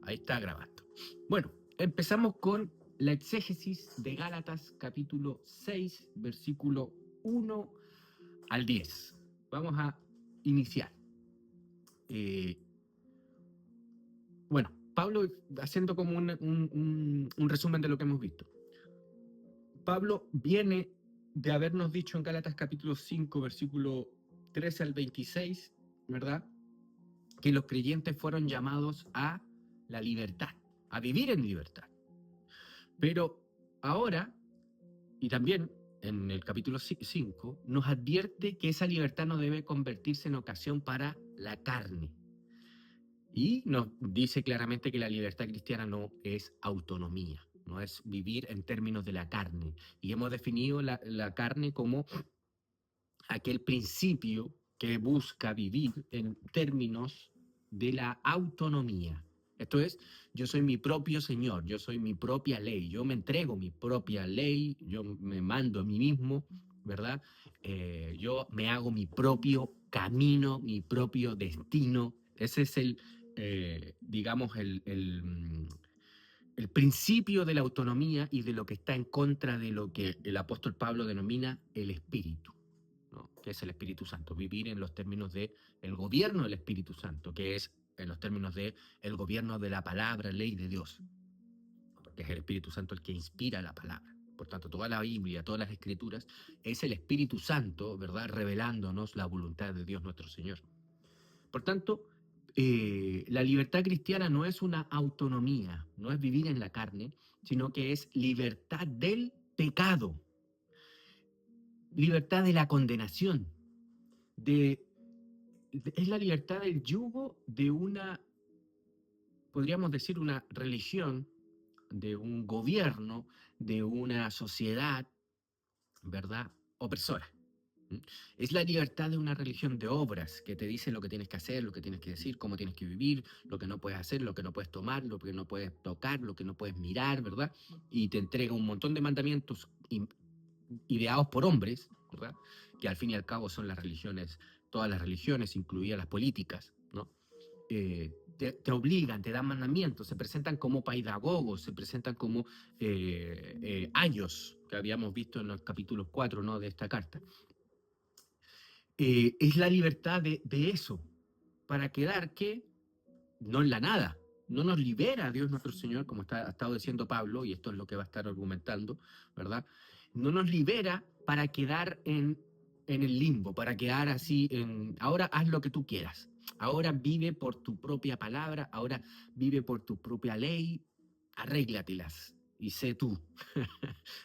ahí está grabando. Bueno, empezamos con la exégesis de Gálatas capítulo 6, versículo 1 al 10. Vamos a iniciar. Bueno, Pablo, haciendo como un resumen de lo que hemos visto. Pablo viene de habernos dicho en Gálatas capítulo 5, versículo 13 al 26, ¿verdad? Que los creyentes fueron llamados a la libertad, a vivir en libertad. Pero ahora, y también en el capítulo 5, nos advierte que esa libertad no debe convertirse en ocasión para la carne. Y nos dice claramente que la libertad cristiana no es autonomía, no es vivir en términos de la carne. Y hemos definido la carne como aquel principio que busca vivir en términos de la autonomía. Esto es, yo soy mi propio Señor, yo soy mi propia ley, yo me entrego mi propia ley, yo me mando a mí mismo, ¿verdad? Yo me hago mi propio camino, mi propio destino. Ese es digamos, el principio de la autonomía y de lo que está en contra de lo que el apóstol Pablo denomina el espíritu, ¿no? Que es el Espíritu Santo, vivir en los términos de el gobierno del Espíritu Santo, que es en los términos de el gobierno de la palabra, ley de Dios, porque es el Espíritu Santo el que inspira la palabra. Por tanto, toda la Biblia, todas las Escrituras, es el Espíritu Santo, ¿verdad?, revelándonos la voluntad de Dios nuestro Señor. Por tanto, la libertad cristiana no es una autonomía, no es vivir en la carne, sino que es libertad del pecado, libertad de la condenación, es la libertad del yugo de una, podríamos decir, una religión, de un gobierno, de una sociedad, ¿verdad?, opresora. Es la libertad de una religión de obras que te dice lo que tienes que hacer, lo que tienes que decir, cómo tienes que vivir, lo que no puedes hacer, lo que no puedes tomar, lo que no puedes tocar, lo que no puedes mirar, ¿verdad? Y te entrega un montón de mandamientos ideados por hombres, ¿verdad? Que al fin y al cabo son las religiones, todas las religiones, incluidas las políticas, ¿no? Te obligan, te dan mandamientos, se presentan como pedagogos, se presentan como ayos, que habíamos visto en los capítulos 4, ¿no?, de esta carta. Es la libertad de eso, para quedar que no en la nada, no nos libera Dios nuestro Señor, como ha estado diciendo Pablo, y esto es lo que va a estar argumentando, ¿verdad? No nos libera para quedar en el limbo, para quedar así ahora haz lo que tú quieras, ahora vive por tu propia palabra, ahora vive por tu propia ley, arréglatelas y sé tú.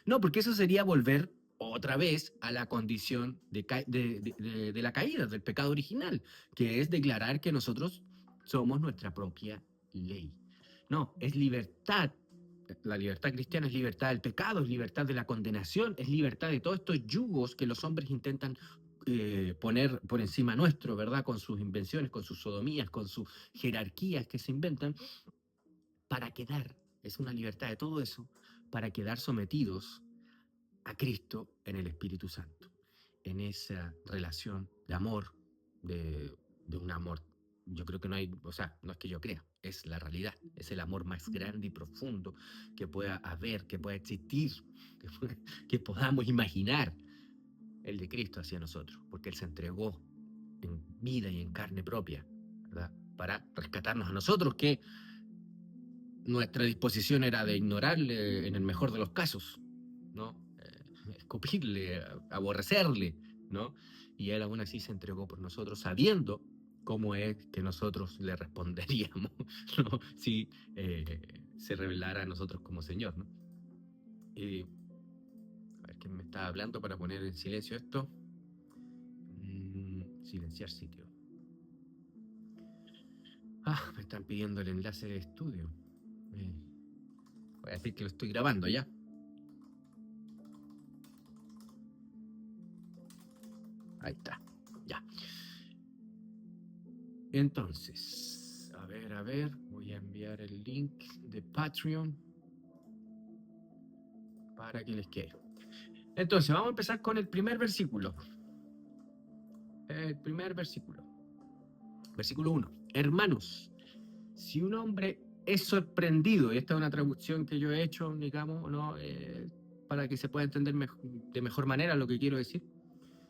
No, porque eso sería volver otra vez a la condición de la caída, del pecado original, que es declarar que nosotros somos nuestra propia ley. No, es libertad. La libertad cristiana es libertad del pecado, es libertad de la condenación, es libertad de todos estos yugos que los hombres intentan poner por encima nuestro, ¿verdad? Con sus invenciones, con sus sodomías, con sus jerarquías que se inventan, para quedar, es una libertad de todo eso, para quedar sometidos a Cristo en el Espíritu Santo, en esa relación de amor, de un amor. Yo creo que no hay, o sea, no es que yo crea, es la realidad, es el amor más grande y profundo que pueda haber, que pueda existir, que podamos imaginar, el de Cristo hacia nosotros, porque Él se entregó en vida y en carne propia, ¿verdad?, para rescatarnos a nosotros, que nuestra disposición era de ignorarle en el mejor de los casos, ¿no? Escupirle, aborrecerle, ¿no? Y Él aún así se entregó por nosotros, sabiendo cómo es que nosotros le responderíamos, ¿no?, si se revelara a nosotros como Señor, ¿no? A ver quién me está hablando para poner en silencio esto. Silenciar sitio. Me están pidiendo el enlace de estudio. Voy a decir que lo estoy grabando ya. Ahí está, ya. Entonces, a ver, voy a enviar el link de Patreon para que les quede. Entonces, vamos a empezar con el primer versículo. El primer versículo. Versículo 1. Hermanos, si un hombre es sorprendido, y esta es una traducción que yo he hecho, digamos, ¿no? Para que se pueda entender de mejor manera lo que quiero decir.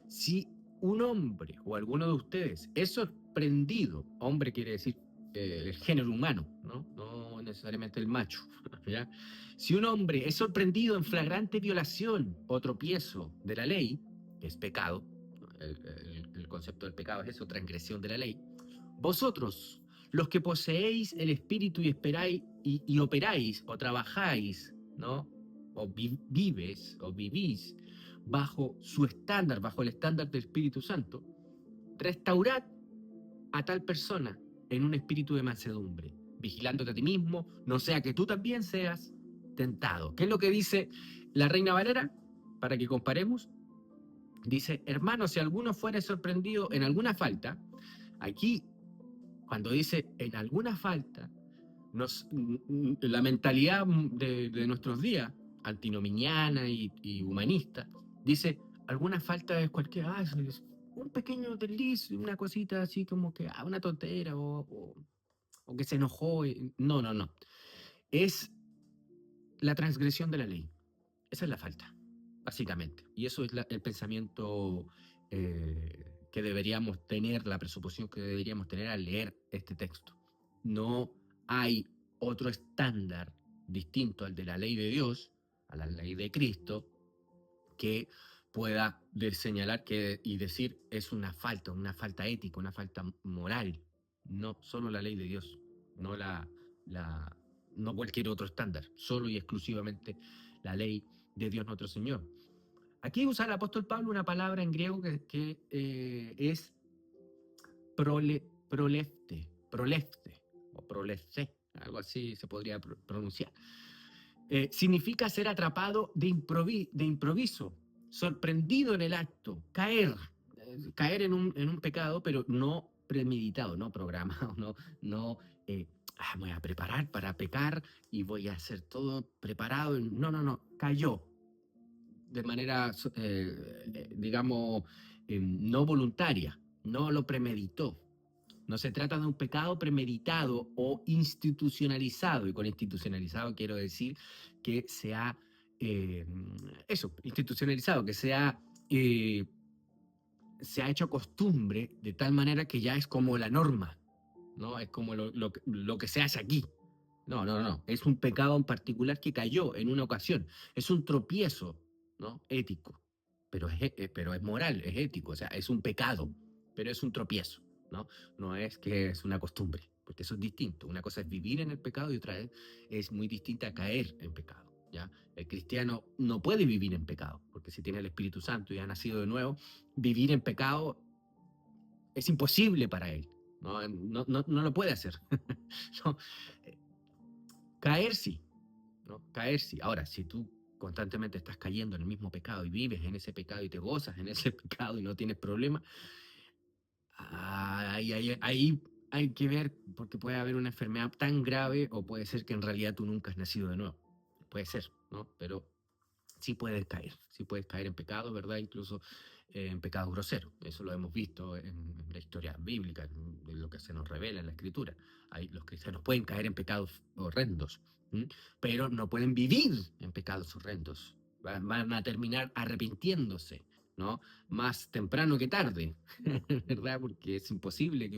Si un hombre o alguno de ustedes es sorprendido, hombre quiere decir el género humano, ¿no? No necesariamente el macho, ¿ya? Si un hombre es sorprendido en flagrante violación o tropiezo de la ley, que es pecado, el concepto del pecado es eso, transgresión de la ley, vosotros, los que poseéis el espíritu y esperáis y operáis o trabajáis, ¿no? O vives o vivís bajo su estándar, bajo el estándar del Espíritu Santo, restaurad a tal persona en un espíritu de mansedumbre, vigilándote a ti mismo, no sea que tú también seas tentado. ¿Qué es lo que dice la Reina Valera? Para que comparemos. Dice, hermano, si alguno fuera sorprendido en alguna falta, aquí, cuando dice en alguna falta, la mentalidad de nuestros días, antinominiana y humanista, dice, alguna falta es cualquier, es un pequeño desliz, una cosita así como que, una tontera, o que se enojó. No, no, no. Es la transgresión de la ley. Esa es la falta, básicamente. Y eso es el pensamiento que deberíamos tener, la presuposición que deberíamos tener al leer este texto. No hay otro estándar distinto al de la ley de Dios, a la ley de Cristo, que pueda señalar y decir es una falta ética, una falta moral. No solo la ley de Dios, no la, no cualquier otro estándar, solo y exclusivamente la ley de Dios nuestro Señor. Aquí usa el apóstol Pablo una palabra en griego que es prolefte, o prolefte, algo así se podría pronunciar. Significa ser atrapado de improviso, sorprendido en el acto, caer en un pecado, pero no premeditado, no programado, no voy a preparar para pecar y voy a hacer todo preparado. No, no, no, cayó de manera, digamos, no voluntaria, no lo premeditó. No se trata de un pecado premeditado o institucionalizado, y con institucionalizado quiero decir que sea, institucionalizado, que se ha hecho costumbre de tal manera que ya es como la norma, ¿no? Es como lo que se hace aquí. No, no, no. Es un pecado en particular que cayó en una ocasión. Es un tropiezo, ¿no? Ético. Pero es moral, es ético. O sea, es un pecado, pero es un tropiezo, ¿no? No es que es una costumbre, porque eso es distinto. Una cosa es vivir en el pecado y otra es muy distinta a caer en pecado, ¿ya? El cristiano no puede vivir en pecado, porque si tiene el Espíritu Santo y ha nacido de nuevo, vivir en pecado es imposible para él. No, no, no, no lo puede hacer. No. Caer sí, ¿no? Caer sí. Ahora, si tú constantemente estás cayendo en el mismo pecado y vives en ese pecado y te gozas en ese pecado y no tienes problema, ahí hay que ver, porque puede haber una enfermedad tan grave o puede ser que en realidad tú nunca has nacido de nuevo. Puede ser, ¿no? Pero sí puedes caer en pecado, ¿verdad? Incluso en pecado grosero. Eso lo hemos visto en la historia bíblica, en lo que se nos revela en la Escritura. Ahí los cristianos pueden caer en pecados horrendos, ¿m? Pero no pueden vivir en pecados horrendos. Van a terminar arrepintiéndose, ¿no? Más temprano que tarde, ¿verdad? Porque es imposible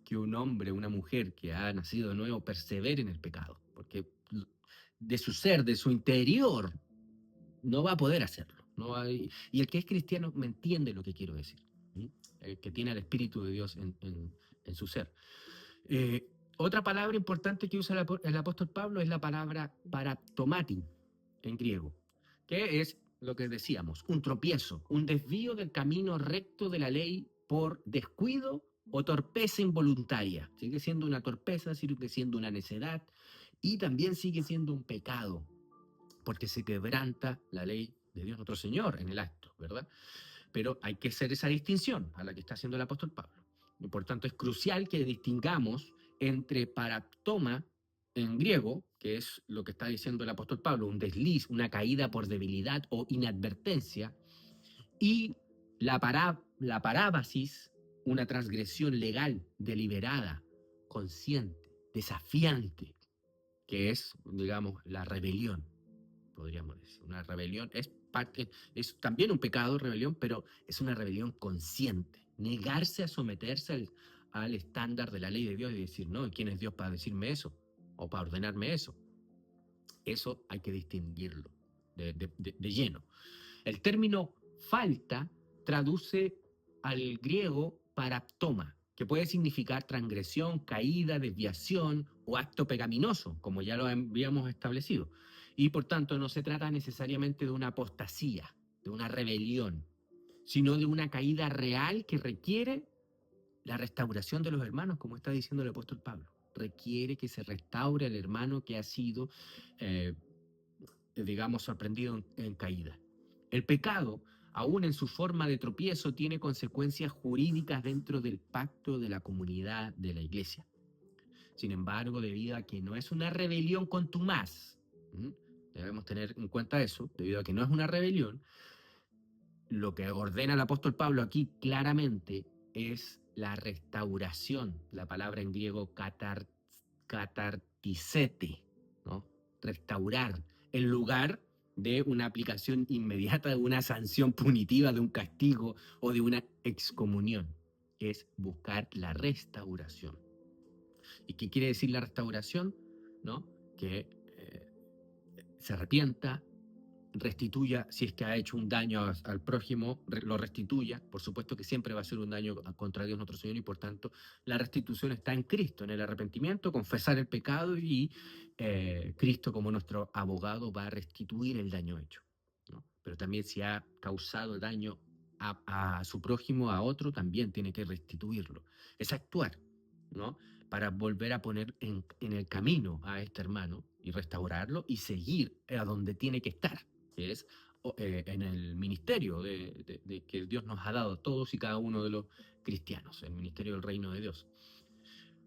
que un hombre, una mujer que ha nacido de nuevo persevere en el pecado, porque de su ser, de su interior, no va a poder hacerlo. No hay, y el que es cristiano me entiende lo que quiero decir. ¿Sí? El que tiene el Espíritu de Dios en su ser. Otra palabra importante que usa el apóstol Pablo es la palabra paraptomatin en griego, que es lo que decíamos, un tropiezo, un desvío del camino recto de la ley por descuido o torpeza involuntaria. Sigue siendo una torpeza, sigue siendo una necedad y también sigue siendo un pecado, porque se quebranta la ley de Dios nuestro Señor en el acto, ¿verdad? Pero hay que hacer esa distinción a la que está haciendo el apóstol Pablo. Y por tanto, es crucial que distingamos entre paraptoma en griego, que es lo que está diciendo el apóstol Pablo, un desliz, una caída por debilidad o inadvertencia, y la parábasis, una transgresión legal deliberada, consciente, desafiante. que es, digamos, la rebelión, podríamos decir. Una rebelión es también un pecado, rebelión, pero es una rebelión consciente. Negarse a someterse al estándar de la ley de Dios y decir, no, ¿quién es Dios para decirme eso? O para ordenarme eso. Eso hay que distinguirlo de lleno. El término falta traduce al griego paraptoma, que puede significar transgresión, caída, desviación o acto pecaminoso, como ya lo habíamos establecido. Y por tanto no se trata necesariamente de una apostasía, de una rebelión, sino de una caída real que requiere la restauración de los hermanos, como está diciendo el apóstol Pablo. Requiere que se restaure al hermano que ha sido, eh, digamos, sorprendido en caída. El pecado, aún en su forma de tropiezo, tiene consecuencias jurídicas dentro del pacto de la comunidad de la iglesia. Sin embargo, debido a que no es una rebelión contumaz, debemos tener en cuenta eso, debido a que no es una rebelión, lo que ordena el apóstol Pablo aquí claramente es la restauración, la palabra en griego catartisete, ¿no? Restaurar, en lugar de una aplicación inmediata de una sanción punitiva, de un castigo o de una excomunión, que es buscar la restauración. ¿Y qué quiere decir la restauración? ¿No? Que se arrepienta, restituya, si es que ha hecho un daño al prójimo, lo restituya. Por supuesto que siempre va a ser un daño contra Dios nuestro Señor y por tanto la restitución está en Cristo, en el arrepentimiento, confesar el pecado y Cristo como nuestro abogado va a restituir el daño hecho, ¿no? Pero también si ha causado daño a su prójimo, a otro, también tiene que restituirlo. Es actuar, ¿no? Para volver a poner en el camino a este hermano y restaurarlo y seguir a donde tiene que estar, que es en el ministerio de que Dios nos ha dado a todos y cada uno de los cristianos, el ministerio del reino de Dios.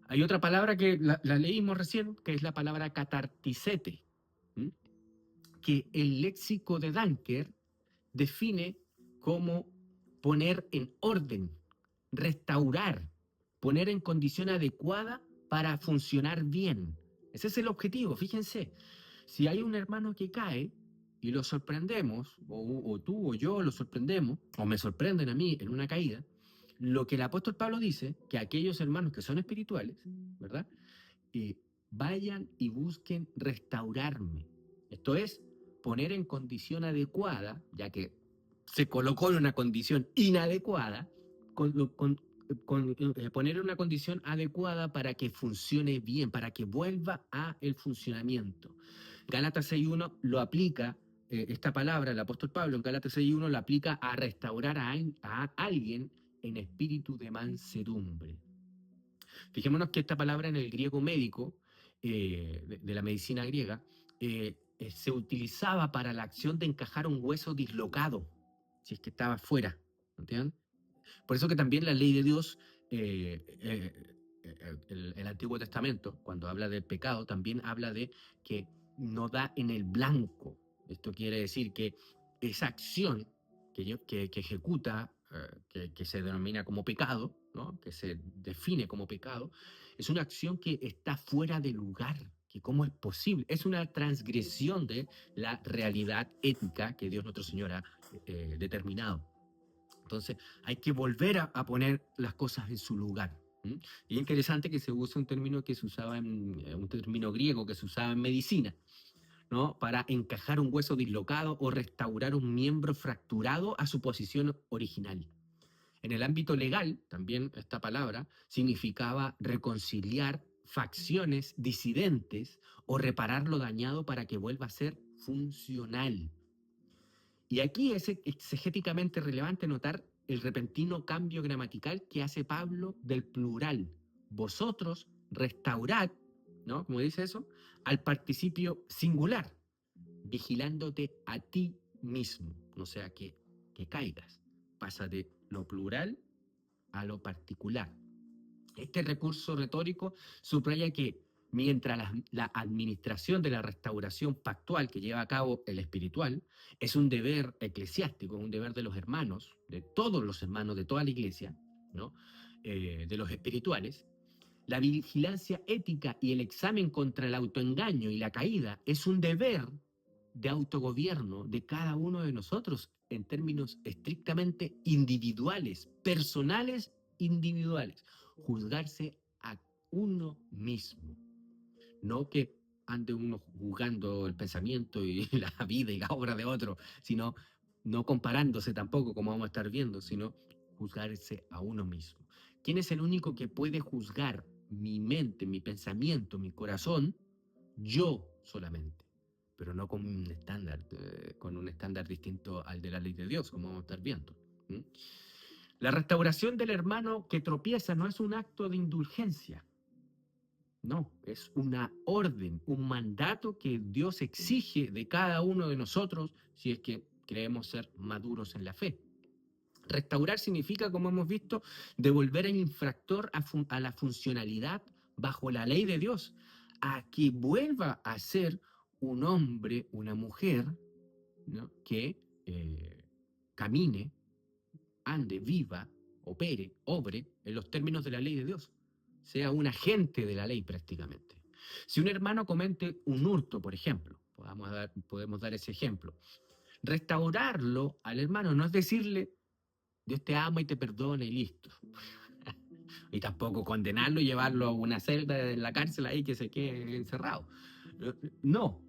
Hay otra palabra que la leímos recién, que es la palabra catartisete, ¿m? Que el léxico de Danker define como poner en orden, restaurar, poner en condición adecuada para funcionar bien. Ese es el objetivo, fíjense. Si hay un hermano que cae y lo sorprendemos, o tú o yo lo sorprendemos, o me sorprenden a mí en una caída, lo que el apóstol Pablo dice, que aquellos hermanos que son espirituales, ¿verdad? Vayan y busquen restaurarme. Esto es, poner en condición adecuada, ya que se colocó en una condición inadecuada, poner en una condición adecuada para que funcione bien, para que vuelva a el funcionamiento. Gálatas 6.1 lo aplica, esta palabra, el apóstol Pablo en Gálatas 6.1 lo aplica a restaurar a alguien en espíritu de mansedumbre. Fijémonos que esta palabra en el griego médico, de la medicina griega, se utilizaba para la acción de encajar un hueso dislocado, si es que estaba fuera, ¿entienden? Por eso que también la ley de Dios, el Antiguo Testamento, cuando habla del pecado, también habla de que no da en el blanco. Esto quiere decir que esa acción que ejecuta, que se denomina como pecado, ¿no? Que se define como pecado, es una acción que está fuera de lugar, que cómo es posible, es una transgresión de la realidad ética que Dios nuestro Señor ha determinado. Entonces hay que volver a poner las cosas en su lugar. Y es interesante que se use un término que se usaba un término griego que se usaba en medicina, ¿no? Para encajar un hueso dislocado o restaurar un miembro fracturado a su posición original. En el ámbito legal, también esta palabra significaba reconciliar facciones disidentes o reparar lo dañado para que vuelva a ser funcional. Y aquí es exegéticamente relevante notar el repentino cambio gramatical que hace Pablo del plural. Vosotros restaurad, ¿no? Como dice eso, al participio singular, vigilándote a ti mismo. O sea, que caigas. Pasa de lo plural a lo particular. Este recurso retórico subraya que mientras la administración de la restauración pactual que lleva a cabo el espiritual es un deber eclesiástico, es un deber de los hermanos, de todos los hermanos de toda la iglesia, ¿no? De los espirituales, La vigilancia ética y el examen contra el autoengaño y la caída es un deber de autogobierno de cada uno de nosotros en términos estrictamente individuales, personales, individuales. Juzgarse a uno mismo. No que ande uno juzgando el pensamiento y la vida y la obra de otro, sino no comparándose tampoco, como vamos a estar viendo, sino juzgarse a uno mismo. ¿Quién es el único que puede juzgar mi mente, mi pensamiento, mi corazón? Yo solamente, pero no con un estándar distinto al de la ley de Dios, como vamos a estar viendo. ¿Mm? La restauración del hermano que tropieza no es un acto de indulgencia, no, es una orden, un mandato que Dios exige de cada uno de nosotros si es que creemos ser maduros en la fe. Restaurar significa, como hemos visto, devolver al infractor a la funcionalidad bajo la ley de Dios, a que vuelva a ser un hombre, una mujer, ¿no? Que camine, ande, viva, opere, obre en los términos de la ley de Dios, sea un agente de la ley prácticamente. Si un hermano comete un hurto, por ejemplo, podemos dar ese ejemplo, restaurarlo al hermano no es decirle, Dios te ama y te perdona y listo. Y tampoco condenarlo y llevarlo a una celda en la cárcel ahí que se quede encerrado. No,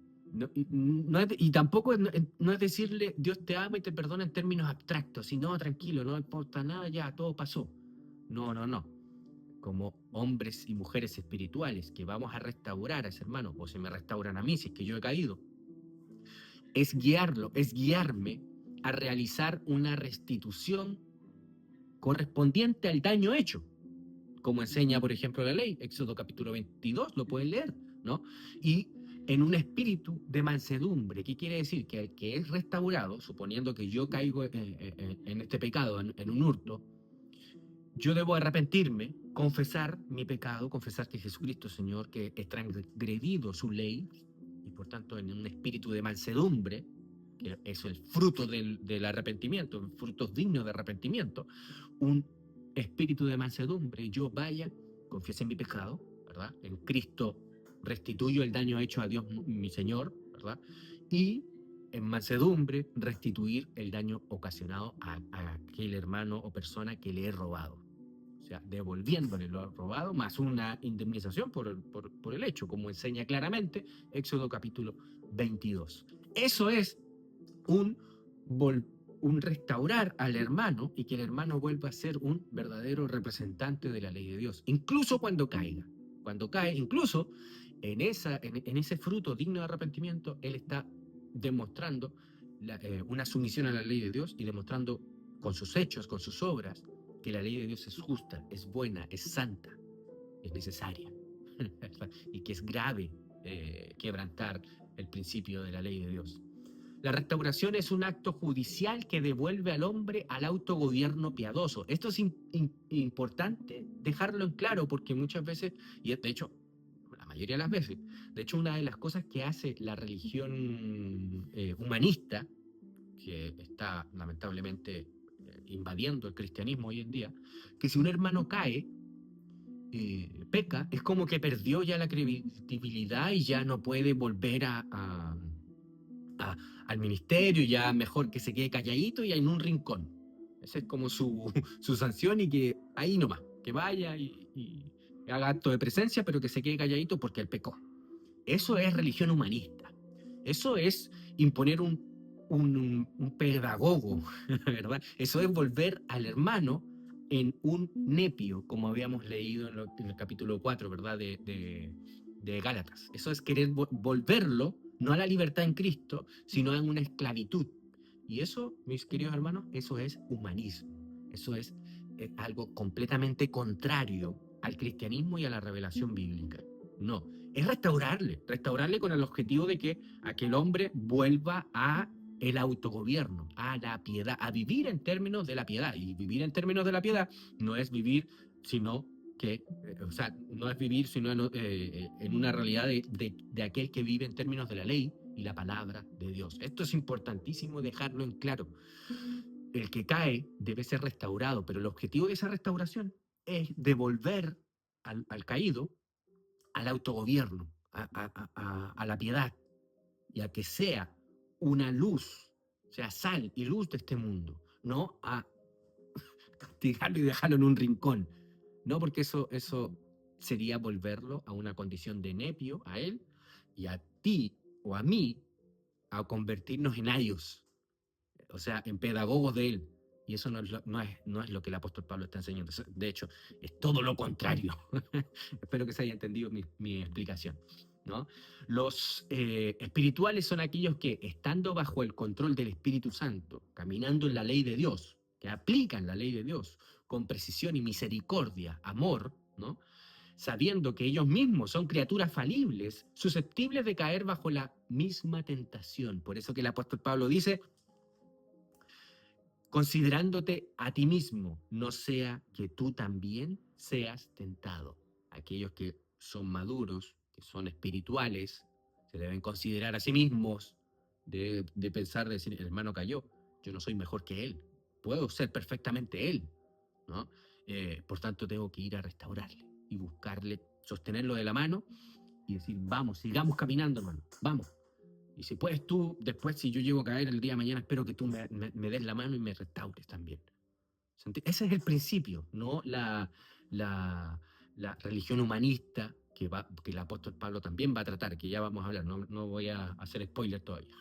y tampoco no es decirle Dios te ama y te perdona en términos abstractos, sino tranquilo, no importa nada, ya todo pasó. No, no, no. Como hombres y mujeres espirituales que vamos a restaurar a ese hermano, o se me restauran a mí si es que yo he caído, es guiarlo, es guiarme a realizar una restitución correspondiente al daño hecho, como enseña, por ejemplo, la ley, Éxodo capítulo 22, lo pueden leer, ¿no? Y en un espíritu de mansedumbre. ¿Qué quiere decir? Que el que es restaurado, suponiendo que yo caigo en este pecado, en un hurto, yo debo arrepentirme, confesar mi pecado, confesar que Jesucristo, Señor, que he transgredido su ley, y por tanto en un espíritu de mansedumbre, que es el fruto del arrepentimiento, frutos dignos de arrepentimiento, un espíritu de mansedumbre, yo vaya, confiese mi pecado, ¿verdad? En Cristo restituyo el daño hecho a Dios mi Señor, ¿verdad? Y en mansedumbre restituir el daño ocasionado a aquel hermano o persona que le he robado. O sea, devolviéndole lo robado más una indemnización por el hecho, como enseña claramente Éxodo capítulo 22. Eso es un, un restaurar al hermano y que el hermano vuelva a ser un verdadero representante de la ley de Dios, incluso cuando caiga. Cuando cae, incluso en ese fruto digno de arrepentimiento, él está demostrando una sumisión a la ley de Dios y demostrando con sus hechos, con sus obras, que la ley de Dios es justa, es buena, es santa, es necesaria y que es grave quebrantar el principio de la ley de Dios. La restauración es un acto judicial que devuelve al hombre al autogobierno piadoso. Esto es importante dejarlo en claro porque muchas veces, y de hecho, la mayoría de las veces, de hecho una de las cosas que hace la religión humanista, que está lamentablemente invadiendo el cristianismo hoy en día, que si un hermano cae, peca, es como que perdió ya la credibilidad y ya no puede volver a, al ministerio, ya mejor que se quede calladito y en un rincón. Esa es como su sanción y que ahí nomás, que vaya y haga acto de presencia, pero que se quede calladito porque él pecó. Eso es religión humanista. Eso es imponer un pedagogo, ¿verdad? Eso es volver al hermano en un nepio, como habíamos leído en el capítulo 4, ¿verdad? De Gálatas. Eso es querer volverlo, no a la libertad en Cristo, sino a una esclavitud. Y eso, mis queridos hermanos, eso es humanismo. Eso es algo completamente contrario al cristianismo y a la revelación bíblica. No, es restaurarle con el objetivo de que aquel hombre vuelva a el autogobierno, a la piedad, a vivir en términos de la piedad. Y vivir en términos de la piedad no es vivir, sino que, o sea, no es vivir sino en una realidad de aquel que vive en términos de la ley y la palabra de Dios. Esto es importantísimo dejarlo en claro. El que cae debe ser restaurado, pero el objetivo de esa restauración es devolver al caído, al autogobierno, a la piedad, y a que sea una luz, sea sal y luz de este mundo, no a castigarlo y dejarlo en un rincón, no, porque eso sería volverlo a una condición de nepio, a él, y a ti o a mí, a convertirnos en ayos, o sea, en pedagogos de él. Y eso no es lo que el apóstol Pablo está enseñando. De hecho, es todo lo contrario. Espero que se haya entendido mi explicación, ¿no? Los espirituales son aquellos que, estando bajo el control del Espíritu Santo, caminando en la ley de Dios, que aplican la ley de Dios con precisión y misericordia, amor, ¿no? Sabiendo que ellos mismos son criaturas falibles, susceptibles de caer bajo la misma tentación. Por eso que el apóstol Pablo dice, considerándote a ti mismo, no sea que tú también seas tentado. Aquellos que son maduros, que son espirituales, se deben considerar a sí mismos, de pensar, de decir, el hermano cayó, yo no soy mejor que él, puedo ser perfectamente él, ¿no? Por tanto, tengo que ir a restaurarle y buscarle, sostenerlo de la mano y decir, vamos, sigamos caminando, hermano, vamos. Y si puedes tú, después, si yo llego a caer el día de mañana, espero que tú me des la mano y me restaures también. Ese es el principio, no la religión humanista que el apóstol Pablo también va a tratar, que ya vamos a hablar, no voy a hacer spoiler todavía.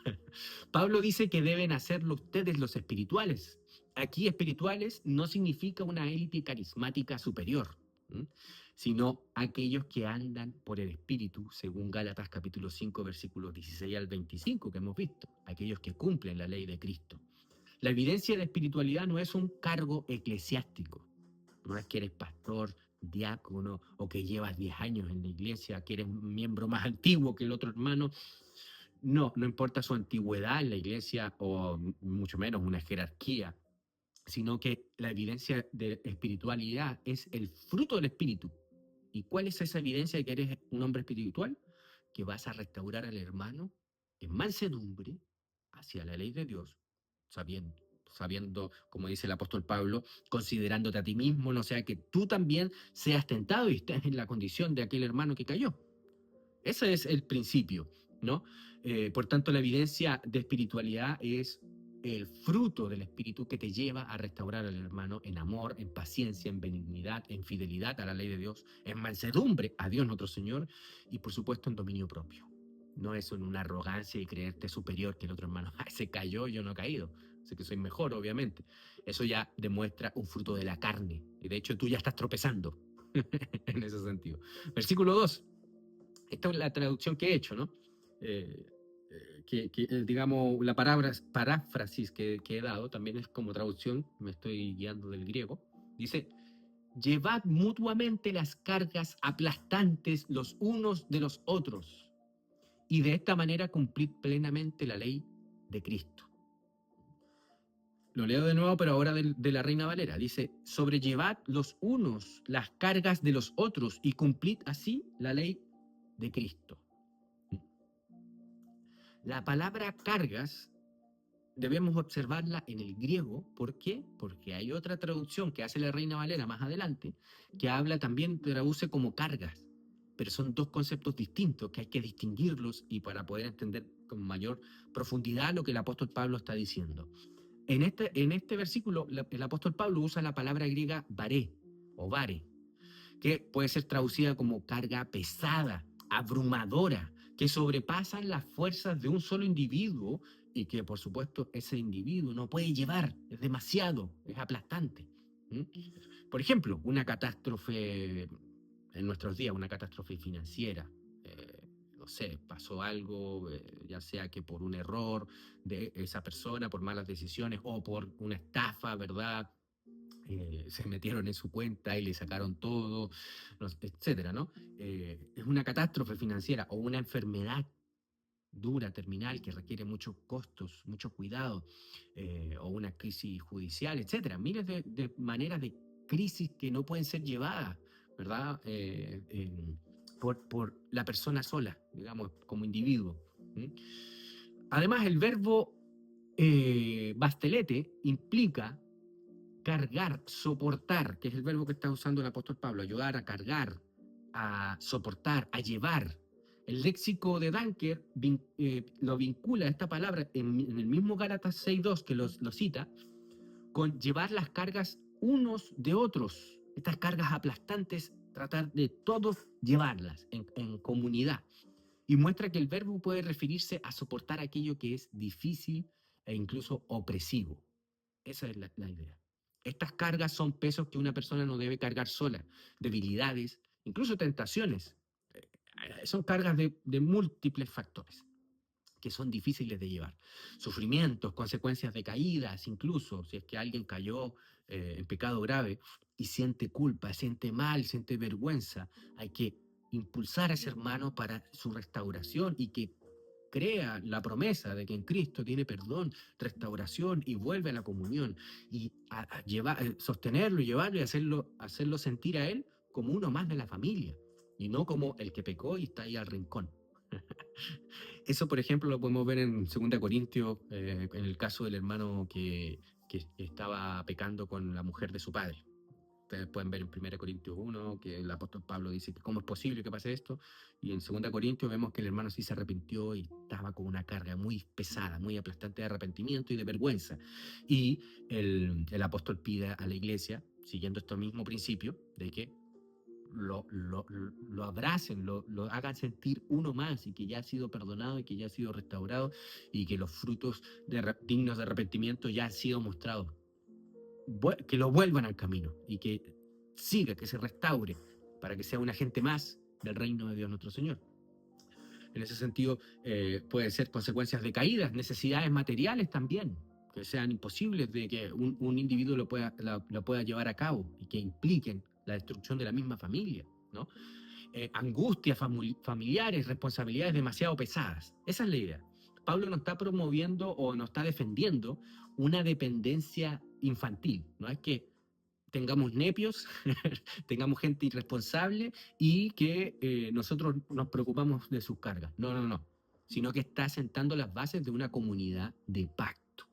Pablo dice que deben hacerlo ustedes los espirituales. Aquí espirituales no significa una élite carismática superior, ¿m? Sino aquellos que andan por el Espíritu, según Gálatas capítulo 5, versículos 16 al 25 que hemos visto, aquellos que cumplen la ley de Cristo. La evidencia de espiritualidad no es un cargo eclesiástico, no es que eres pastor, diácono o que llevas 10 años en la iglesia, que eres un miembro más antiguo que el otro hermano. No, no importa su antigüedad en la iglesia o mucho menos una jerarquía, sino que la evidencia de espiritualidad es el fruto del espíritu. ¿Y cuál es esa evidencia de que eres un hombre espiritual? Que vas a restaurar al hermano en mansedumbre hacia la ley de Dios, sabiendo, como dice el apóstol Pablo, considerándote a ti mismo, no sea que tú también seas tentado y estés en la condición de aquel hermano que cayó. Ese es el principio, ¿no? Por tanto, la evidencia de espiritualidad es el fruto del espíritu que te lleva a restaurar al hermano en amor, en paciencia, en benignidad, en fidelidad a la ley de Dios, en mansedumbre a Dios nuestro Señor y por supuesto en dominio propio. No es en una arrogancia y creerte superior que el otro hermano, se cayó, yo no he caído, sé que soy mejor, obviamente. Eso ya demuestra un fruto de la carne y de hecho tú ya estás tropezando en ese sentido. Versículo 2. Esta es la traducción que he hecho, ¿no? Digamos, la paráfrasis que he dado también es como traducción, me estoy guiando del griego. Dice, llevad mutuamente las cargas aplastantes los unos de los otros y de esta manera cumplid plenamente la ley de Cristo. Lo leo de nuevo, pero ahora de la Reina Valera. Dice, sobrellevad los unos las cargas de los otros y cumplid así la ley de Cristo. La palabra cargas debemos observarla en el griego. ¿Por qué? Porque hay otra traducción que hace la Reina Valera más adelante, que habla también, traduce como cargas. Pero son dos conceptos distintos que hay que distinguirlos y para poder entender con mayor profundidad lo que el apóstol Pablo está diciendo. En este versículo, el apóstol Pablo usa la palabra griega varé o vare, que puede ser traducida como carga pesada, abrumadora, que sobrepasan las fuerzas de un solo individuo y que por supuesto ese individuo no puede llevar, es demasiado, es aplastante. ¿Mm? Por ejemplo, una catástrofe en nuestros días, una catástrofe financiera. No sé, pasó algo, ya sea que por un error de esa persona, por malas decisiones o por una estafa, ¿verdad? Se metieron en su cuenta y le sacaron todo, etcétera, ¿no? Es una catástrofe financiera o una enfermedad dura, terminal, que requiere muchos costos, mucho cuidado, o una crisis judicial, etcétera. Miles de maneras de crisis que no pueden ser llevadas, ¿verdad? Por la persona sola, digamos, como individuo. ¿Mm? Además, el verbo bastelete implica cargar, soportar, que es el verbo que está usando el apóstol Pablo, ayudar a cargar, a soportar, a llevar. El léxico de Danker lo vincula esta palabra en el mismo Gálatas 6.2 que lo cita, con llevar las cargas unos de otros. Estas cargas aplastantes, tratar de todos llevarlas en comunidad. Y muestra que el verbo puede referirse a soportar aquello que es difícil e incluso opresivo. Esa es la idea. Estas cargas son pesos que una persona no debe cargar sola, debilidades, incluso tentaciones. Son cargas de múltiples factores que son difíciles de llevar. Sufrimientos, consecuencias de caídas, incluso si es que alguien cayó en pecado grave y siente culpa, siente mal, siente vergüenza, hay que impulsar a ese hermano para su restauración y que crea la promesa de que en Cristo tiene perdón, restauración y vuelve a la comunión y sostenerlo y llevarlo y hacerlo sentir a él como uno más de la familia y no como el que pecó y está ahí al rincón. Eso, por ejemplo, lo podemos ver en 2 Corintios, en el caso del hermano que estaba pecando con la mujer de su padre. Ustedes pueden ver en 1 Corintios 1 que el apóstol Pablo dice que cómo es posible que pase esto, y en 2 Corintios vemos que el hermano sí se arrepintió y estaba con una carga muy pesada, muy aplastante de arrepentimiento y de vergüenza. Y el apóstol pide a la iglesia, siguiendo este mismo principio, de que lo abracen, lo hagan sentir uno más y que ya ha sido perdonado y que ya ha sido restaurado y que los frutos dignos de arrepentimiento ya han sido mostrados. Que lo vuelvan al camino y que siga, que se restaure para que sea un agente más del reino de Dios nuestro Señor. En ese sentido, puede ser consecuencias de caídas, necesidades materiales también, que sean imposibles de que un individuo lo pueda llevar a cabo y que impliquen la destrucción de la misma familia, ¿no? Angustias familiares, responsabilidades demasiado pesadas. Esa es la idea. Pablo no está promoviendo o no está defendiendo una dependencia infantil. No es que tengamos nepios, tengamos gente irresponsable y que nosotros nos preocupamos de sus cargas. No, no, no. Sino que está sentando las bases de una comunidad de pacto.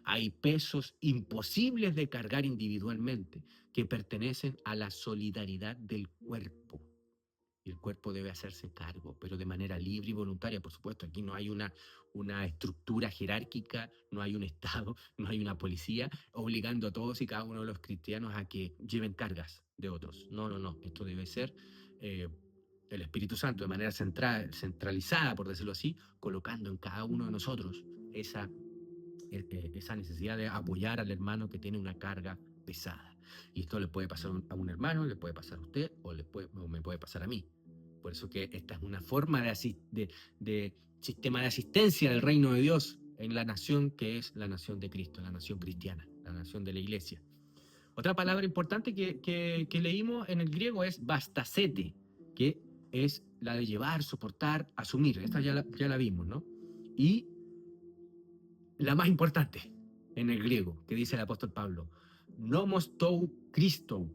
Hay pesos imposibles de cargar individualmente que pertenecen a la solidaridad del cuerpo. Y el cuerpo debe hacerse cargo, pero de manera libre y voluntaria, por supuesto. Aquí no hay una estructura jerárquica, no hay un Estado, no hay una policía obligando a todos y cada uno de los cristianos a que lleven cargas de otros. No, no, no. Esto debe ser el Espíritu Santo de manera centralizada, por decirlo así, colocando en cada uno de nosotros esa necesidad de apoyar al hermano que tiene una carga pesada. Y esto le puede pasar a un hermano, le puede pasar a usted o me puede pasar a mí. Por eso que esta es una forma de sistema de asistencia del reino de Dios en la nación que es la nación de Cristo, la nación cristiana, la nación de la iglesia. Otra palabra importante que leímos en el griego es bastasete, que es la de llevar, soportar, asumir. Esta ya la vimos, ¿no? Y la más importante en el griego, que dice el apóstol Pablo, nomos tou Christou,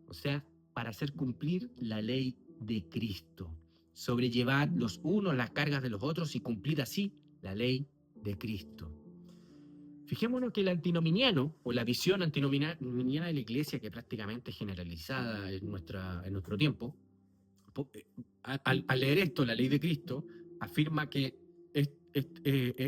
o sea, para hacer cumplir la ley de Cristo, sobrellevar los unos las cargas de los otros y cumplir así la ley de Cristo. Fijémonos que el antinominiano, o la visión antinominiana de la iglesia, que prácticamente es generalizada en nuestro tiempo, al leer esto, la ley de Cristo, afirma que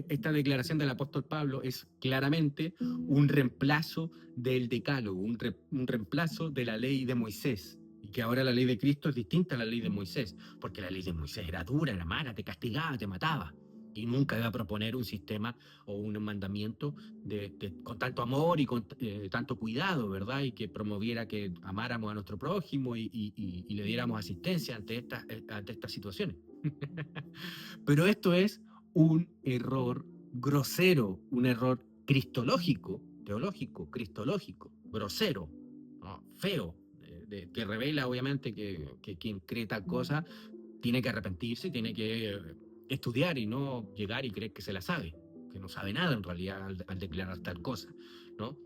esta declaración del apóstol Pablo es claramente un reemplazo del decálogo, un reemplazo de la ley de Moisés, y que ahora la ley de Cristo es distinta a la ley de Moisés, porque la ley de Moisés era dura, era mala, te castigaba, te mataba, y nunca iba a proponer un sistema o un mandamiento con tanto amor y con tanto cuidado, ¿verdad? Y que promoviera que amáramos a nuestro prójimo y le diéramos asistencia ante estas situaciones. Pero esto es un error grosero, un error cristológico, teológico, cristológico, grosero, ¿no? Feo, que revela obviamente que quien cree tal cosa tiene que arrepentirse, tiene que estudiar y no llegar y creer que se la sabe, que no sabe nada en realidad al declarar tal cosa, ¿no?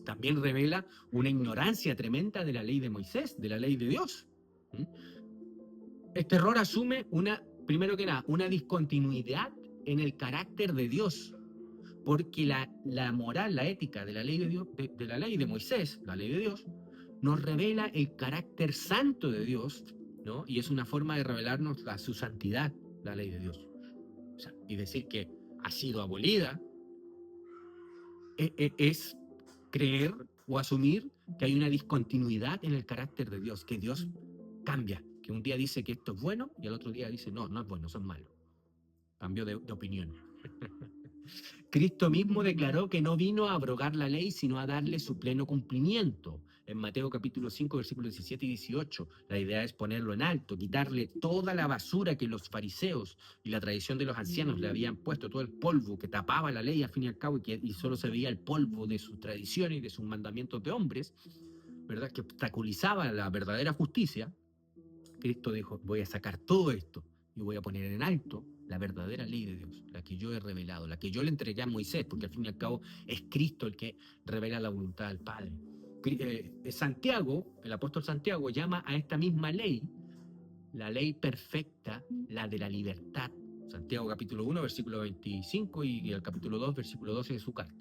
También revela una ignorancia tremenda de la ley de Moisés, de la ley de Dios. Este error asume primero que nada, una discontinuidad en el carácter de Dios, porque la moral, la ética de la ley de Dios, de la ley de Moisés, la ley de Dios, nos revela el carácter santo de Dios ¿no? Y es una forma de revelarnos su santidad, la ley de Dios. O sea, y decir que ha sido abolida es creer o asumir que hay una discontinuidad en el carácter de Dios, que Dios cambia, que un día dice que esto es bueno y al otro día dice no, no es bueno, eso es malo. Cambio de opinión. Cristo mismo declaró que no vino a abrogar la ley, sino a darle su pleno cumplimiento. En Mateo capítulo 5, versículos 17 y 18, la idea es ponerlo en alto, quitarle toda la basura que los fariseos y la tradición de los ancianos le habían puesto, todo el polvo que tapaba la ley al fin y al cabo, y solo se veía el polvo de sus tradiciones y de sus mandamientos de hombres, ¿verdad? Que obstaculizaba la verdadera justicia. Cristo dijo, voy a sacar todo esto y voy a poner en alto la verdadera ley de Dios, la que yo he revelado, la que yo le entregué a Moisés, porque al fin y al cabo es Cristo el que revela la voluntad del Padre. Santiago, el apóstol Santiago, llama a esta misma ley la ley perfecta, la de la libertad. Santiago capítulo 1, versículo 25 y el capítulo 2, versículo 12 de su carta.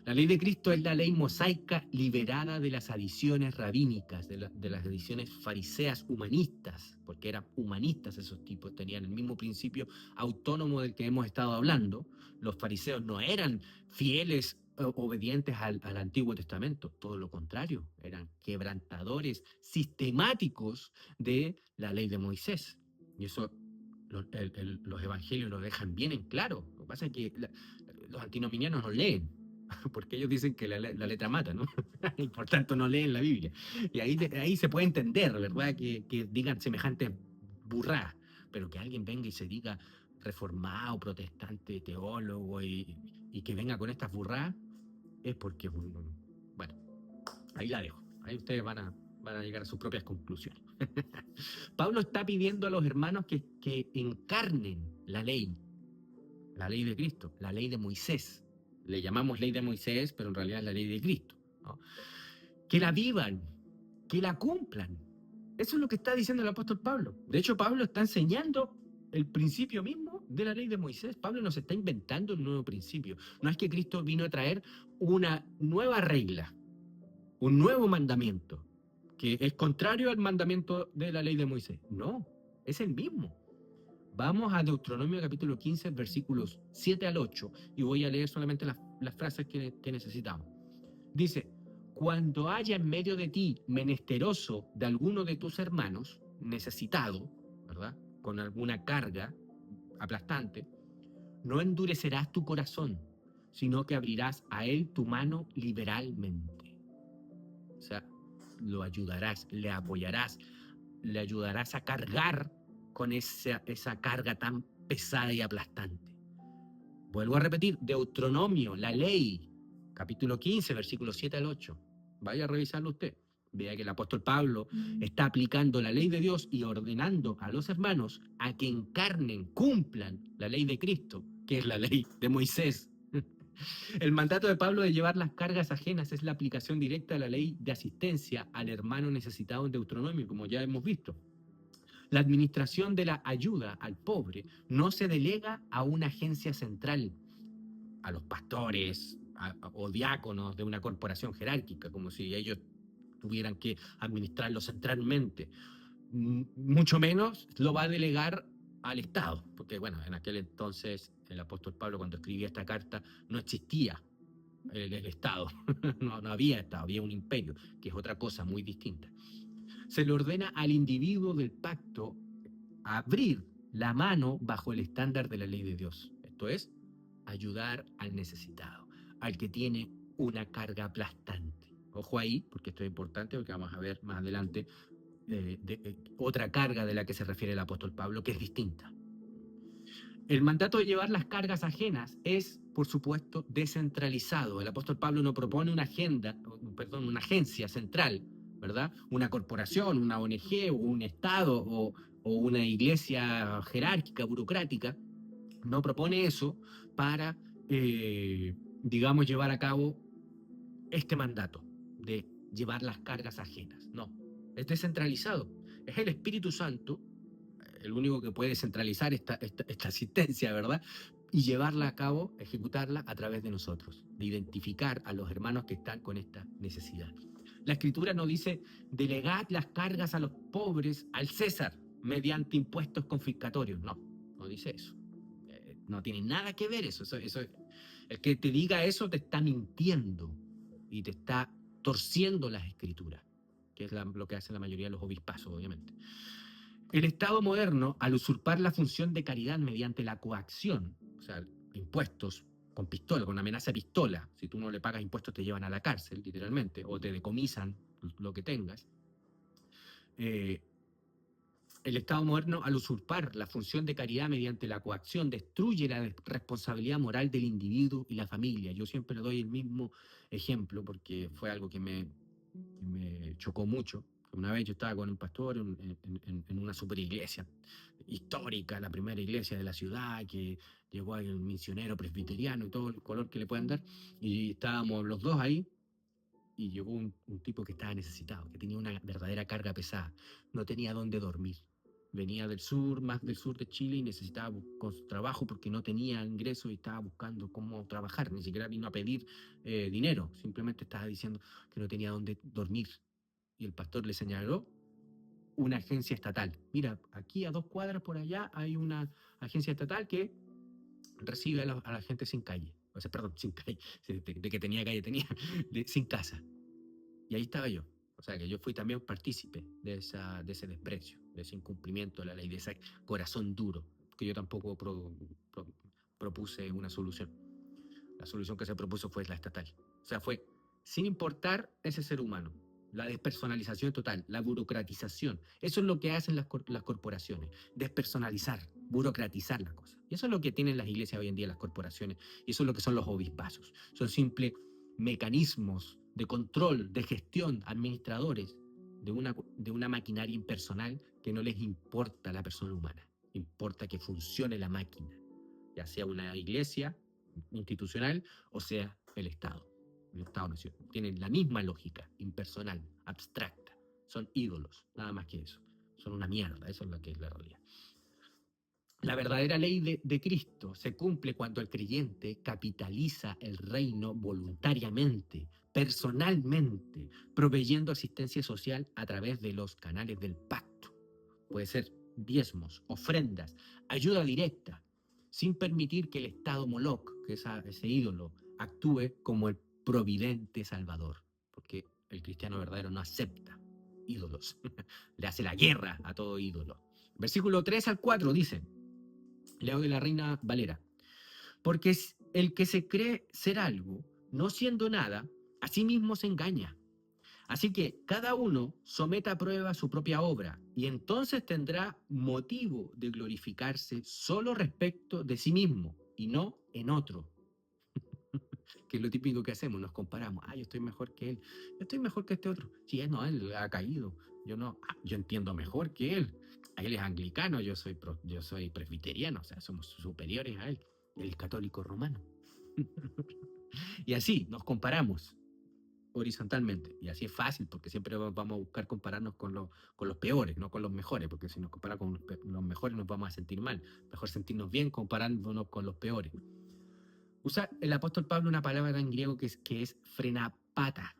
La ley de Cristo es la ley mosaica liberada de las adiciones rabínicas, de las adiciones fariseas humanistas, porque eran humanistas esos tipos, tenían el mismo principio autónomo del que hemos estado hablando. Los fariseos no eran fieles obedientes al Antiguo Testamento, todo lo contrario, eran quebrantadores sistemáticos de la ley de Moisés. Y eso los evangelios lo dejan bien en claro. Lo que pasa es que los antinominianos no leen, porque ellos dicen que la letra mata, ¿no? Y por tanto no leen la Biblia. Y ahí se puede entender, ¿verdad? Que digan semejante burrada, pero que alguien venga y se diga reformado, protestante, teólogo y que venga con estas burradas, es porque, bueno, ahí la dejo. Ahí ustedes van a llegar a sus propias conclusiones. Pablo está pidiendo a los hermanos que encarnen la ley de Cristo, la ley de Moisés. Le llamamos ley de Moisés, pero en realidad es la ley de Cristo, ¿no? Que la vivan, que la cumplan. Eso es lo que está diciendo el apóstol Pablo. De hecho, Pablo está enseñando el principio mismo de la ley de Moisés. Pablo nos está inventando un nuevo principio. No es que Cristo vino a traer una nueva regla, un nuevo mandamiento, que es contrario al mandamiento de la ley de Moisés. No, es el mismo. Vamos a Deuteronomio capítulo 15, versículos 7 al 8, y voy a leer solamente las frases que necesitamos. Dice, cuando haya en medio de ti menesteroso de alguno de tus hermanos, necesitado, ¿verdad? Con alguna carga aplastante, no endurecerás tu corazón, sino que abrirás a él tu mano liberalmente. O sea, lo ayudarás, le apoyarás, le ayudarás a cargar con esa carga tan pesada y aplastante. Vuelvo a repetir, Deuteronomio, la ley, capítulo 15, versículos 7 al 8. Vaya a revisarlo usted. Vea que el apóstol Pablo está aplicando la ley de Dios y ordenando a los hermanos a que encarnen, cumplan la ley de Cristo, que es la ley de Moisés. El mandato de Pablo de llevar las cargas ajenas es la aplicación directa de la ley de asistencia al hermano necesitado en Deuteronomio, como ya hemos visto. La administración de la ayuda al pobre no se delega a una agencia central, a los pastores o diáconos de una corporación jerárquica, como si ellos tuvieran que administrarlo centralmente. Mucho menos lo va a delegar al Estado, porque bueno, en aquel entonces el apóstol Pablo cuando escribía esta carta no existía el Estado, no había Estado, había un imperio, que es otra cosa muy distinta. Se le ordena al individuo del pacto abrir la mano bajo el estándar de la ley de Dios. Esto es, ayudar al necesitado, al que tiene una carga aplastante. Ojo ahí, porque esto es importante, porque vamos a ver más adelante otra carga de la que se refiere el apóstol Pablo, que es distinta. El mandato de llevar las cargas ajenas es, por supuesto, descentralizado. El apóstol Pablo no propone una agencia central, ¿verdad? Una corporación, una ONG, o un Estado, o una iglesia jerárquica, burocrática. No propone eso para, digamos, llevar a cabo este mandato de llevar las cargas ajenas. No, es descentralizado. Es el Espíritu Santo el único que puede centralizar esta asistencia, ¿verdad? Y llevarla a cabo, ejecutarla a través de nosotros, de identificar a los hermanos que están con esta necesidad. La Escritura nos dice, delegad las cargas a los pobres al César. mediante impuestos confiscatorios. No, no dice eso. No tiene nada que ver eso. El que te diga eso te está mintiendo y te está torciendo las escrituras, que es lo que hacen la mayoría de los obispazos, obviamente. El Estado moderno, al usurpar la función de caridad mediante la coacción, o sea, impuestos con pistola, con amenaza de pistola, si tú no le pagas impuestos te llevan a la cárcel, literalmente, o te decomisan lo que tengas, eh, el Estado moderno, al usurpar la función de caridad mediante la coacción, destruye la responsabilidad moral del individuo y la familia. Yo siempre doy el mismo ejemplo porque fue algo que me chocó mucho. Una vez yo estaba con un pastor en una super iglesia histórica, la primera iglesia de la ciudad, que llegó ahí un misionero presbiteriano y todo el color que le puedan dar, y estábamos los dos ahí, y llegó un tipo que estaba necesitado, que tenía una verdadera carga pesada, no tenía dónde dormir. Venía del sur, más del sur de Chile, y necesitaba con su trabajo porque no tenía ingresos y estaba buscando cómo trabajar. Ni siquiera vino a pedir dinero, simplemente estaba diciendo que no tenía dónde dormir. Y el pastor le señaló una agencia estatal. Mira, aquí a 2 cuadras por allá hay una agencia estatal que recibe a la gente sin calle. O sea, perdón, sin calle, de que tenía calle, tenía, sin casa. Y ahí estaba yo. O sea, que yo fui también partícipe de ese desprecio, de ese incumplimiento de la ley, de ese corazón duro, que yo tampoco propuse una solución. La solución que se propuso fue la estatal. O sea, fue sin importar ese ser humano. La despersonalización total, la burocratización. Eso es lo que hacen las corporaciones. Despersonalizar, burocratizar las cosas. Y eso es lo que tienen las iglesias hoy en día, las corporaciones. Y eso es lo que son los obispazos. Son simples mecanismos de control, de gestión, administradores de una maquinaria impersonal que no les importa la persona humana. Importa que funcione la máquina, ya sea una iglesia institucional o sea el Estado. El Estado-nación. Tienen la misma lógica, impersonal, abstracta. Son ídolos, nada más que eso. Son una mierda, eso es lo que es la realidad. La verdadera ley de Cristo se cumple cuando el creyente capitaliza el reino voluntariamente, personalmente, proveyendo asistencia social a través de los canales del pacto. Puede ser diezmos, ofrendas, ayuda directa, sin permitir que el Estado Moloch, que es ese ídolo, actúe como el providente salvador, porque el cristiano verdadero no acepta ídolos, le hace la guerra a todo ídolo. Versículo 3 al 4 dice, leo de la Reina Valera, porque es el que se cree ser algo, no siendo nada, a sí mismo se engaña. Así que cada uno someta a prueba su propia obra y entonces tendrá motivo de glorificarse solo respecto de sí mismo y no en otro. Que es lo típico que hacemos, nos comparamos. Ah, yo estoy mejor que él, yo estoy mejor que este otro. Sí, no, él ha caído. Yo no, yo entiendo mejor que él. Él es anglicano, yo soy presbiteriano, o sea, somos superiores a él. Él es católico romano. Y así nos comparamos horizontalmente. Y así es fácil, porque siempre vamos a buscar compararnos con los peores, no con los mejores, porque si nos comparamos con los mejores nos vamos a sentir mal. Mejor sentirnos bien comparándonos con los peores. Usa el apóstol Pablo una palabra en griego que es frenapata,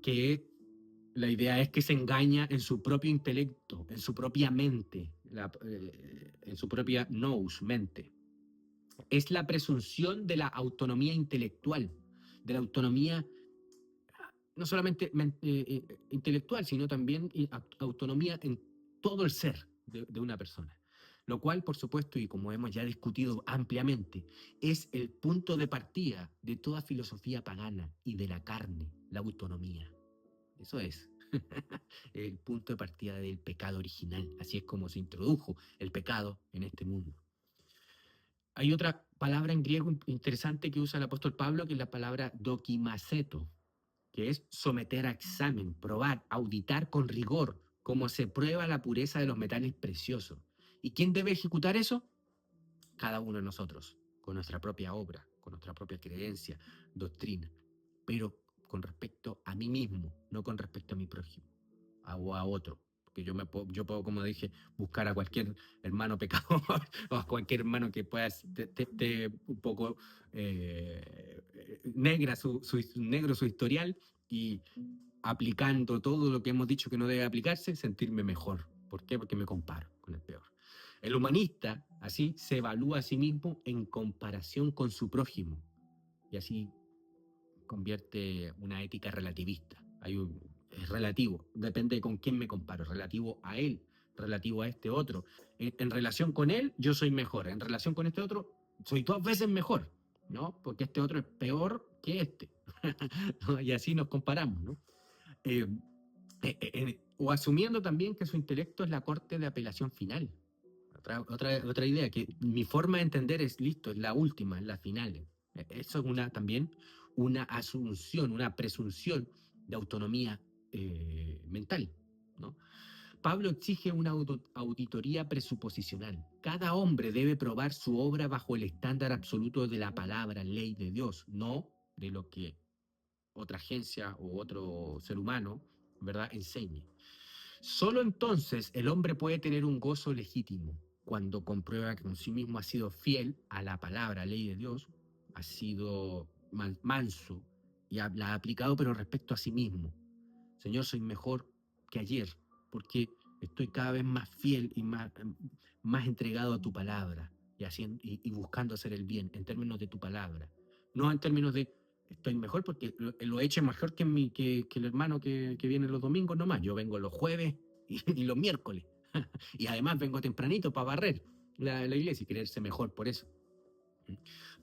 que la idea es que se engaña en su propio intelecto, en su propia mente, en su propia nous, mente. Es la presunción de la autonomía intelectual, de la autonomía no solamente intelectual, sino también autonomía en todo el ser de una persona. Lo cual, por supuesto, y como hemos ya discutido ampliamente, es el punto de partida de toda filosofía pagana y de la carne, la autonomía. Eso es el punto de partida del pecado original. Así es como se introdujo el pecado en este mundo. Hay otra palabra en griego interesante que usa el apóstol Pablo, que es la palabra dokimaceto, que es someter a examen, probar, auditar con rigor, cómo se prueba la pureza de los metales preciosos. ¿Y quién debe ejecutar eso? Cada uno de nosotros, con nuestra propia obra, con nuestra propia creencia, doctrina, pero con respecto a mí mismo, no con respecto a mi prójimo o a otro. Porque yo puedo, como dije, buscar a cualquier hermano pecador o a cualquier hermano que pueda esté un poco negro su historial y aplicando todo lo que hemos dicho que no debe aplicarse, sentirme mejor. ¿Por qué? Porque me comparo con el peor. El humanista, así, se evalúa a sí mismo en comparación con su prójimo. Y así convierte una ética relativista. Es relativo, depende con quién me comparo, relativo a él, relativo a este otro. En relación con él, yo soy mejor, en relación con este otro, soy 2 veces mejor, ¿no? Porque este otro es peor que este. ¿No? Y así nos comparamos, ¿no? Eh, o asumiendo también que su intelecto es la corte de apelación final. Otra idea, que mi forma de entender es listo, es la última, es la final. Eso es también una asunción, una presunción de autonomía mental, ¿no? Pablo exige una auditoría presuposicional. Cada hombre debe probar su obra bajo el estándar absoluto de la palabra, ley de Dios, no de lo que otra agencia o otro ser humano, ¿verdad?, enseñe. Solo entonces el hombre puede tener un gozo legítimo cuando comprueba que con sí mismo ha sido fiel a la palabra, ley de Dios, ha sido manso y la ha aplicado, pero respecto a sí mismo. Señor, soy mejor que ayer porque estoy cada vez más fiel y más entregado a tu palabra y buscando hacer el bien en términos de tu palabra. No en términos de estoy mejor porque lo he hecho mejor que el hermano que viene los domingos nomás. Yo vengo los jueves y los miércoles. Y además vengo tempranito para barrer la iglesia y creerse mejor por eso.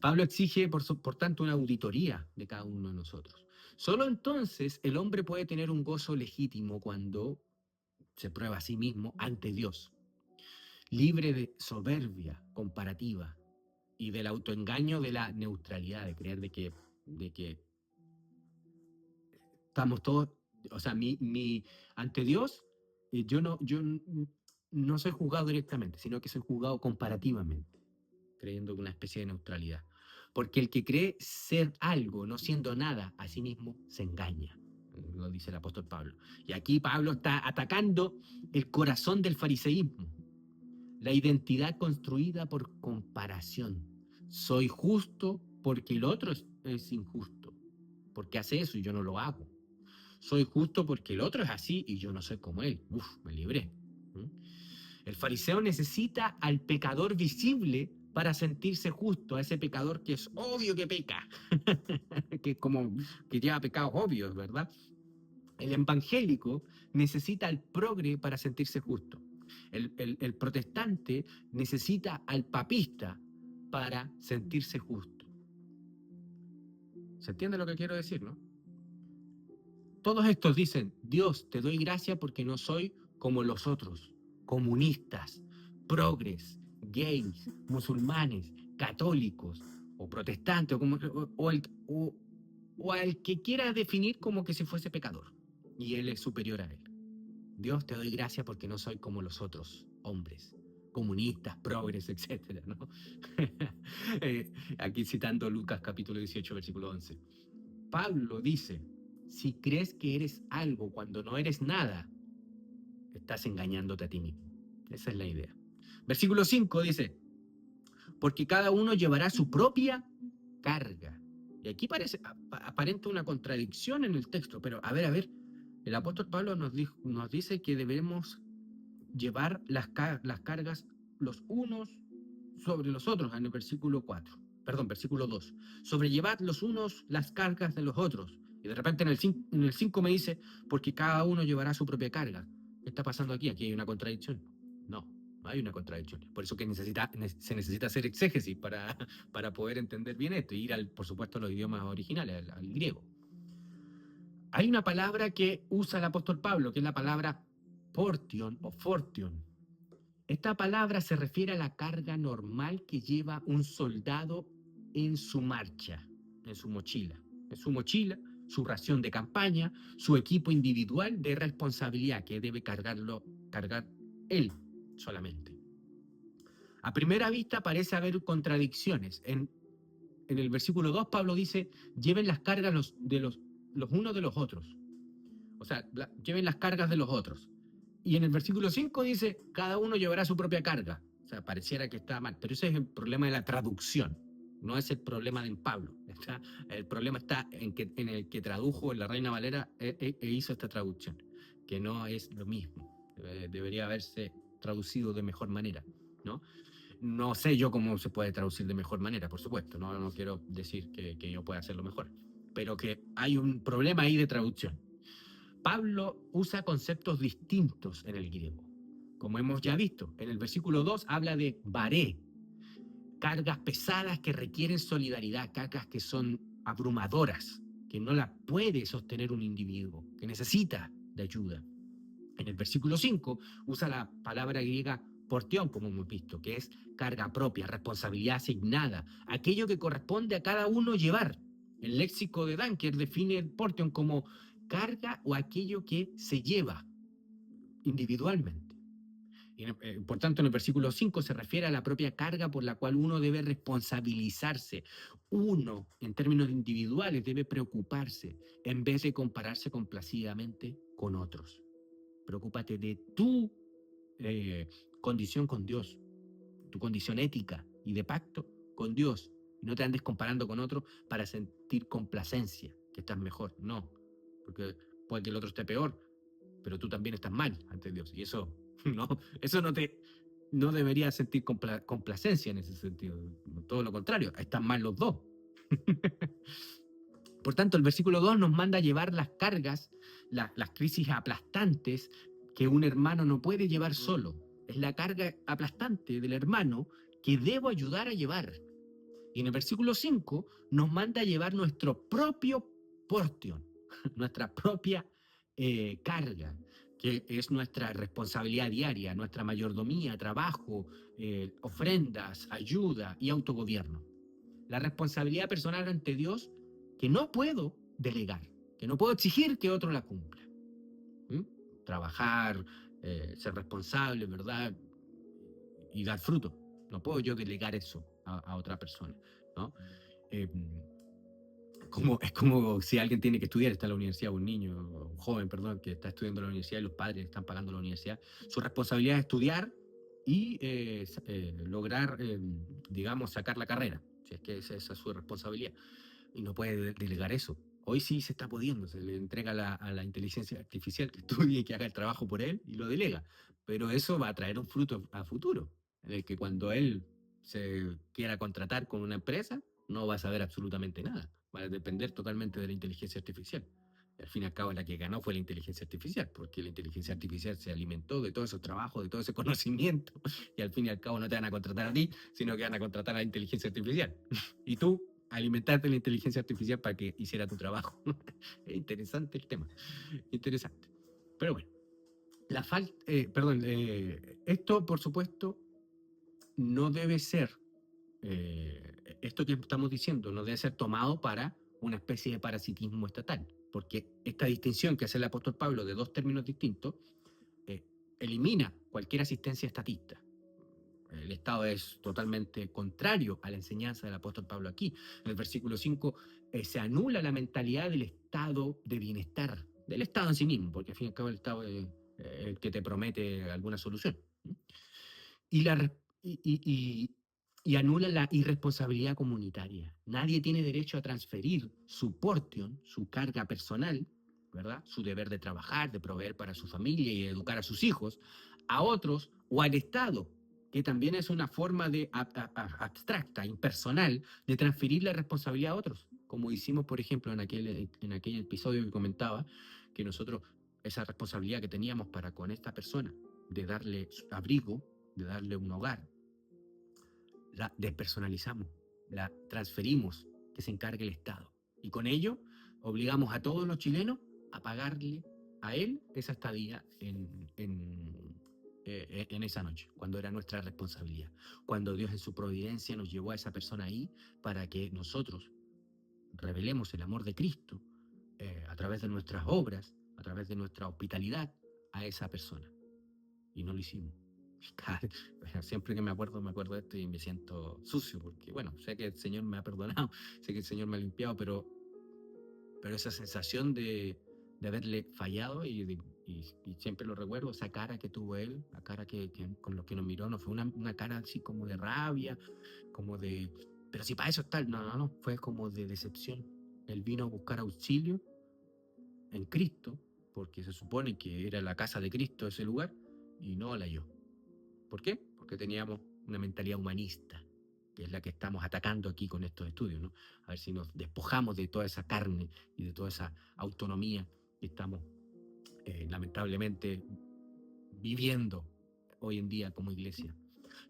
Pablo exige, por tanto, una auditoría de cada uno de nosotros. Solo entonces el hombre puede tener un gozo legítimo cuando se prueba a sí mismo ante Dios, libre de soberbia comparativa y del autoengaño de la neutralidad, de creer de que estamos todos, o sea, ante Dios, yo no soy juzgado directamente, sino que soy juzgado comparativamente, creyendo en una especie de neutralidad. Porque el que cree ser algo, no siendo nada, a sí mismo se engaña, lo dice el apóstol Pablo. Y aquí Pablo está atacando el corazón del fariseísmo, la identidad construida por comparación. Soy justo porque el otro es injusto, porque hace eso y yo no lo hago. Soy justo porque el otro es así y yo no soy como él. Uf, me libré. El fariseo necesita al pecador visible para sentirse justo, a ese pecador que es obvio que peca, que lleva pecados obvios, ¿verdad? El evangélico necesita al progre para sentirse justo. El protestante necesita al papista para sentirse justo. ¿Se entiende lo que quiero decir, no? Todos estos dicen, Dios, te doy gracia porque no soy como los otros, comunistas, progres, gays, musulmanes, católicos o protestantes o al que quiera definir como que si fuese pecador y él es superior a él. Dios, te doy gracia porque no soy como los otros hombres, comunistas, progres, etcétera, ¿no? Aquí citando Lucas capítulo 18, versículo 11. Pablo dice, si crees que eres algo cuando no eres nada, estás engañándote a ti mismo. Esa es la idea. Versículo 5 dice, porque cada uno llevará su propia carga. Y aquí aparenta una contradicción en el texto, pero a ver, el apóstol Pablo nos dice que debemos llevar las cargas los unos sobre los otros en el versículo 4. Perdón, versículo 2. Sobrellevad los unos las cargas de los otros. Y de repente en el 5 me dice, porque cada uno llevará su propia carga. ¿Qué está pasando aquí? Aquí hay una contradicción. No, no hay una contradicción. Por eso que se necesita hacer exégesis para poder entender bien esto y ir, por supuesto, a los idiomas originales, al griego. Hay una palabra que usa el apóstol Pablo, que es la palabra portion o fortion. Esta palabra se refiere a la carga normal que lleva un soldado en su marcha, en su mochila. En su mochila, su ración de campaña, su equipo individual de responsabilidad que debe cargar él solamente. A primera vista parece haber contradicciones. En el versículo 2 Pablo dice, lleven las cargas los unos de los otros. O sea, lleven las cargas de los otros. Y en el versículo 5 dice, cada uno llevará su propia carga. O sea, pareciera que está mal. Pero ese es el problema de la traducción. No es el problema de Pablo. El problema está en el que tradujo en la Reina Valera e hizo esta traducción, que no es lo mismo. debería haberse traducido de mejor manera, ¿no? No sé yo cómo se puede traducir de mejor manera, por supuesto, no quiero decir que yo pueda hacerlo mejor, pero que hay un problema ahí de traducción. Pablo usa conceptos distintos en el griego. Como hemos ya visto, en el versículo 2 habla de baré, cargas pesadas que requieren solidaridad, cargas que son abrumadoras, que no las puede sostener un individuo, que necesita de ayuda. En el versículo 5 usa la palabra griega portión, como hemos visto, que es carga propia, responsabilidad asignada, aquello que corresponde a cada uno llevar. El léxico de Dunker define el portion como carga o aquello que se lleva individualmente. Por tanto, en el versículo 5 se refiere a la propia carga por la cual uno debe responsabilizarse. Uno, en términos individuales, debe preocuparse en vez de compararse complacidamente con otros. Preocúpate de tu condición con Dios, tu condición ética y de pacto con Dios. Y no te andes comparando con otros para sentir complacencia, que estás mejor. No, porque puede que el otro esté peor, pero tú también estás mal ante Dios. Y eso eso no debería sentir complacencia en ese sentido. Todo lo contrario, están mal los dos. Por tanto, el versículo 2 nos manda a llevar las cargas, las crisis aplastantes que un hermano no puede llevar solo. Es la carga aplastante del hermano que debo ayudar a llevar. Y en el versículo 5 nos manda a llevar nuestro propio portion, nuestra propia carga, que es nuestra responsabilidad diaria, nuestra mayordomía, trabajo, ofrendas, ayuda y autogobierno. La responsabilidad personal ante Dios que no puedo delegar, que no puedo exigir que otro la cumpla. ¿Mm? Trabajar, ser responsable, ¿verdad? Y dar fruto. No puedo yo delegar eso a otra persona, ¿no? Eh, es como si alguien tiene que estudiar, está en la universidad, un niño, un joven, perdón, que está estudiando en la universidad y los padres están pagando la universidad. Su responsabilidad es estudiar y lograr, digamos, sacar la carrera. Si es que esa es su responsabilidad. Y no puede delegar eso. Hoy sí se está pudiendo, se le entrega a la inteligencia artificial que estudie y que haga el trabajo por él y lo delega. Pero eso va a traer un fruto a futuro, en el que cuando él se quiera contratar con una empresa, no va a saber absolutamente nada. Va a depender totalmente de la inteligencia artificial. Y al fin y al cabo, la que ganó fue la inteligencia artificial, porque la inteligencia artificial se alimentó de todos esos trabajos, de todo ese conocimiento, y al fin y al cabo no te van a contratar a ti, sino que van a contratar a la inteligencia artificial. Y tú alimentarte la inteligencia artificial para que hiciera tu trabajo. Es interesante el tema, interesante. Pero bueno, esto por supuesto no debe ser, esto que estamos diciendo no debe ser tomado para una especie de parasitismo estatal, porque esta distinción que hace el apóstol Pablo de dos términos distintos eh, elimina cualquier asistencia estatista. El Estado es totalmente contrario a la enseñanza del apóstol Pablo aquí. En el versículo 5 se anula la mentalidad del estado de bienestar, del Estado en sí mismo, porque al fin y al cabo el Estado es el que te promete alguna solución. Y, la, y, y anula la irresponsabilidad comunitaria. Nadie tiene derecho a transferir su portion, su carga personal, ¿verdad? Su deber de trabajar, de proveer para su familia y educar a sus hijos, a otros o al Estado, que también es una forma de abstracta, impersonal, de transferir la responsabilidad a otros, como hicimos, por ejemplo, en aquel episodio que comentaba, que nosotros, esa responsabilidad que teníamos para con esta persona, de darle abrigo, de darle un hogar, la despersonalizamos, la transferimos, que se encargue el Estado. Y con ello obligamos a todos los chilenos a pagarle a él esa estadía en esa noche, cuando era nuestra responsabilidad. Cuando Dios en su providencia nos llevó a esa persona ahí para que nosotros revelemos el amor de Cristo a través de nuestras obras, a través de nuestra hospitalidad a esa persona. Y no lo hicimos. Siempre que me acuerdo de esto y me siento sucio, porque bueno, sé que el Señor me ha perdonado, sé que el Señor me ha limpiado, pero esa sensación de haberle fallado y siempre lo recuerdo, esa cara que tuvo él, la cara que con lo que nos miró, no fue una cara así como de rabia, como de, pero si para eso está, no, fue como de decepción. Él vino a buscar auxilio en Cristo, porque se supone que era la casa de Cristo ese lugar, y no la yo. ¿Por qué? Porque teníamos una mentalidad humanista, que es la que estamos atacando aquí con estos estudios, ¿no? A ver si nos despojamos de toda esa carne y de toda esa autonomía que estamos lamentablemente viviendo hoy en día como iglesia.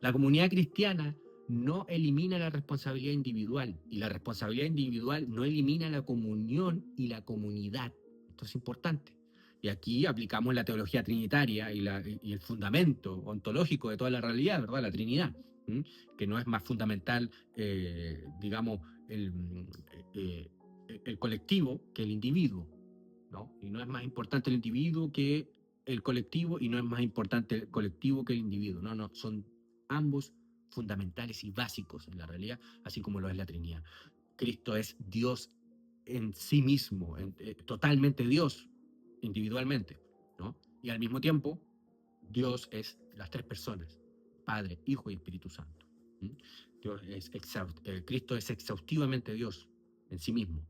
La comunidad cristiana no elimina la responsabilidad individual y la responsabilidad individual no elimina la comunión y la comunidad. Esto es importante. Y aquí aplicamos la teología trinitaria y el fundamento ontológico de toda la realidad, ¿verdad? La Trinidad, ¿m? Que no es más fundamental, digamos, eh, el colectivo que el individuo, ¿no? Y no es más importante el individuo que el colectivo y no es más importante el colectivo que el individuo. No, no, son ambos fundamentales y básicos en la realidad, así como lo es la Trinidad. Cristo es Dios en sí mismo, totalmente Dios, individualmente, ¿no? Y al mismo tiempo, Dios es las tres personas, Padre, Hijo y Espíritu Santo. ¿Mm? Cristo es exhaustivamente Dios en sí mismo.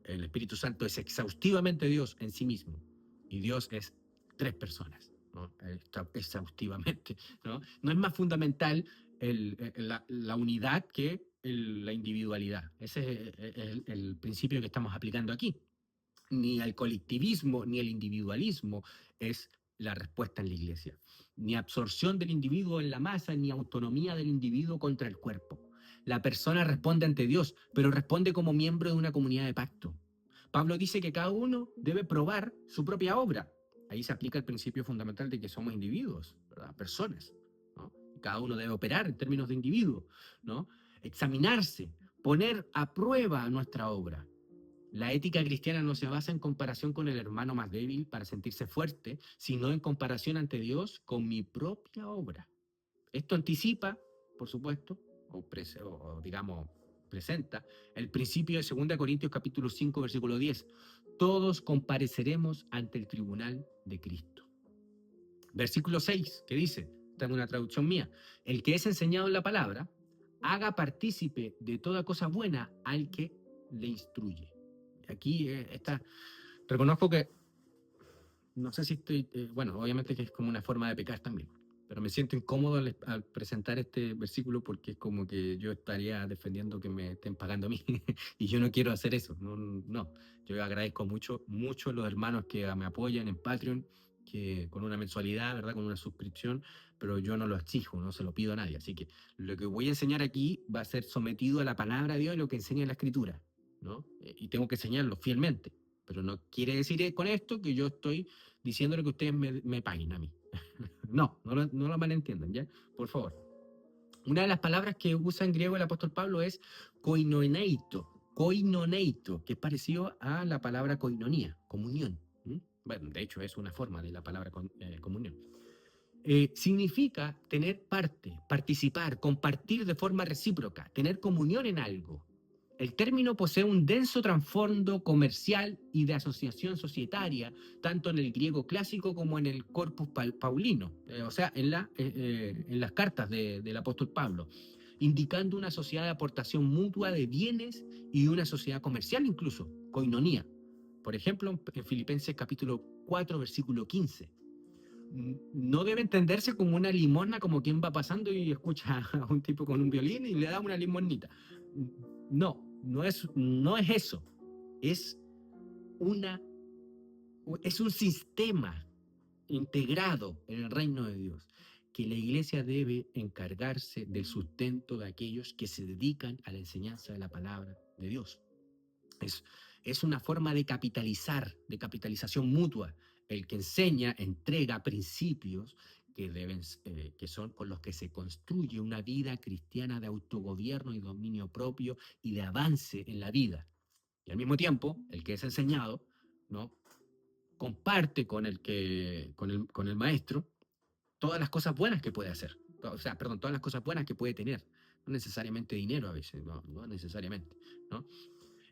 El Espíritu Santo es exhaustivamente Dios en sí mismo. Y Dios es tres personas, ¿no? Exhaustivamente, ¿no? No es más fundamental la unidad que la individualidad. Ese es el principio que estamos aplicando aquí. Ni el colectivismo ni el individualismo es la respuesta en la iglesia. Ni absorción del individuo en la masa, ni autonomía del individuo contra el cuerpo. La persona responde ante Dios, pero responde como miembro de una comunidad de pacto. Pablo dice que cada uno debe probar su propia obra. Ahí se aplica el principio fundamental de que somos individuos, ¿verdad? Personas, ¿no? Cada uno debe operar en términos de individuo, ¿no? Examinarse, poner a prueba nuestra obra. La ética cristiana no se basa en comparación con el hermano más débil para sentirse fuerte, sino en comparación ante Dios con mi propia obra. Esto anticipa, por supuesto, o digamos, presenta el principio de 2 Corintios capítulo 5, versículo 10. Todos compareceremos ante el tribunal de Cristo. Versículo 6, que dice, tengo una traducción mía, el que es enseñado en la palabra, haga partícipe de toda cosa buena al que le instruye. Aquí reconozco que, no sé si estoy, bueno, obviamente que es como una forma de pecar también, pero me siento incómodo al presentar este versículo porque es como que yo estaría defendiendo que me estén pagando a mí y yo no quiero hacer eso, no, no. Yo agradezco mucho a los hermanos que me apoyan en Patreon, que con una mensualidad, ¿verdad? Con una suscripción, pero yo no lo exijo, no se lo pido a nadie, así que lo que voy a enseñar aquí va a ser sometido a la palabra de Dios y lo que enseña la Escritura, ¿no? Y tengo que enseñarlo fielmente, pero no quiere decir con esto que yo estoy diciéndole que ustedes me paguen a mí. No lo malentiendan, ¿ya? Por favor. Una de las palabras que usa en griego el apóstol Pablo es koinoneito, que es parecido a la palabra koinonía, comunión. ¿Mm? Bueno, de hecho es una forma de la palabra comunión. Significa tener parte, participar, compartir de forma recíproca, tener comunión en algo. El término posee un denso trasfondo comercial y de asociación societaria, tanto en el griego clásico como en el corpus paulino, o sea, en las cartas del apóstol Pablo, indicando una sociedad de aportación mutua de bienes y una sociedad comercial incluso, koinonía. Por ejemplo, en Filipenses capítulo 4, versículo 15. No debe entenderse como una limosna, como quien va pasando y escucha a un tipo con un violín y le da una limonita. No es eso. Es una, es un sistema integrado en el reino de Dios, que la iglesia debe encargarse del sustento de aquellos que se dedican a la enseñanza de la palabra de Dios. Es una forma de capitalizar, de capitalización mutua. El que enseña, entrega principios que son con los que se construye una vida cristiana de autogobierno y dominio propio y de avance en la vida. Y al mismo tiempo, el que es enseñado, ¿no? Comparte con el maestro todas las cosas buenas que puede hacer. O sea, perdón, todas las cosas buenas que puede tener. No necesariamente dinero a veces, no necesariamente, ¿no?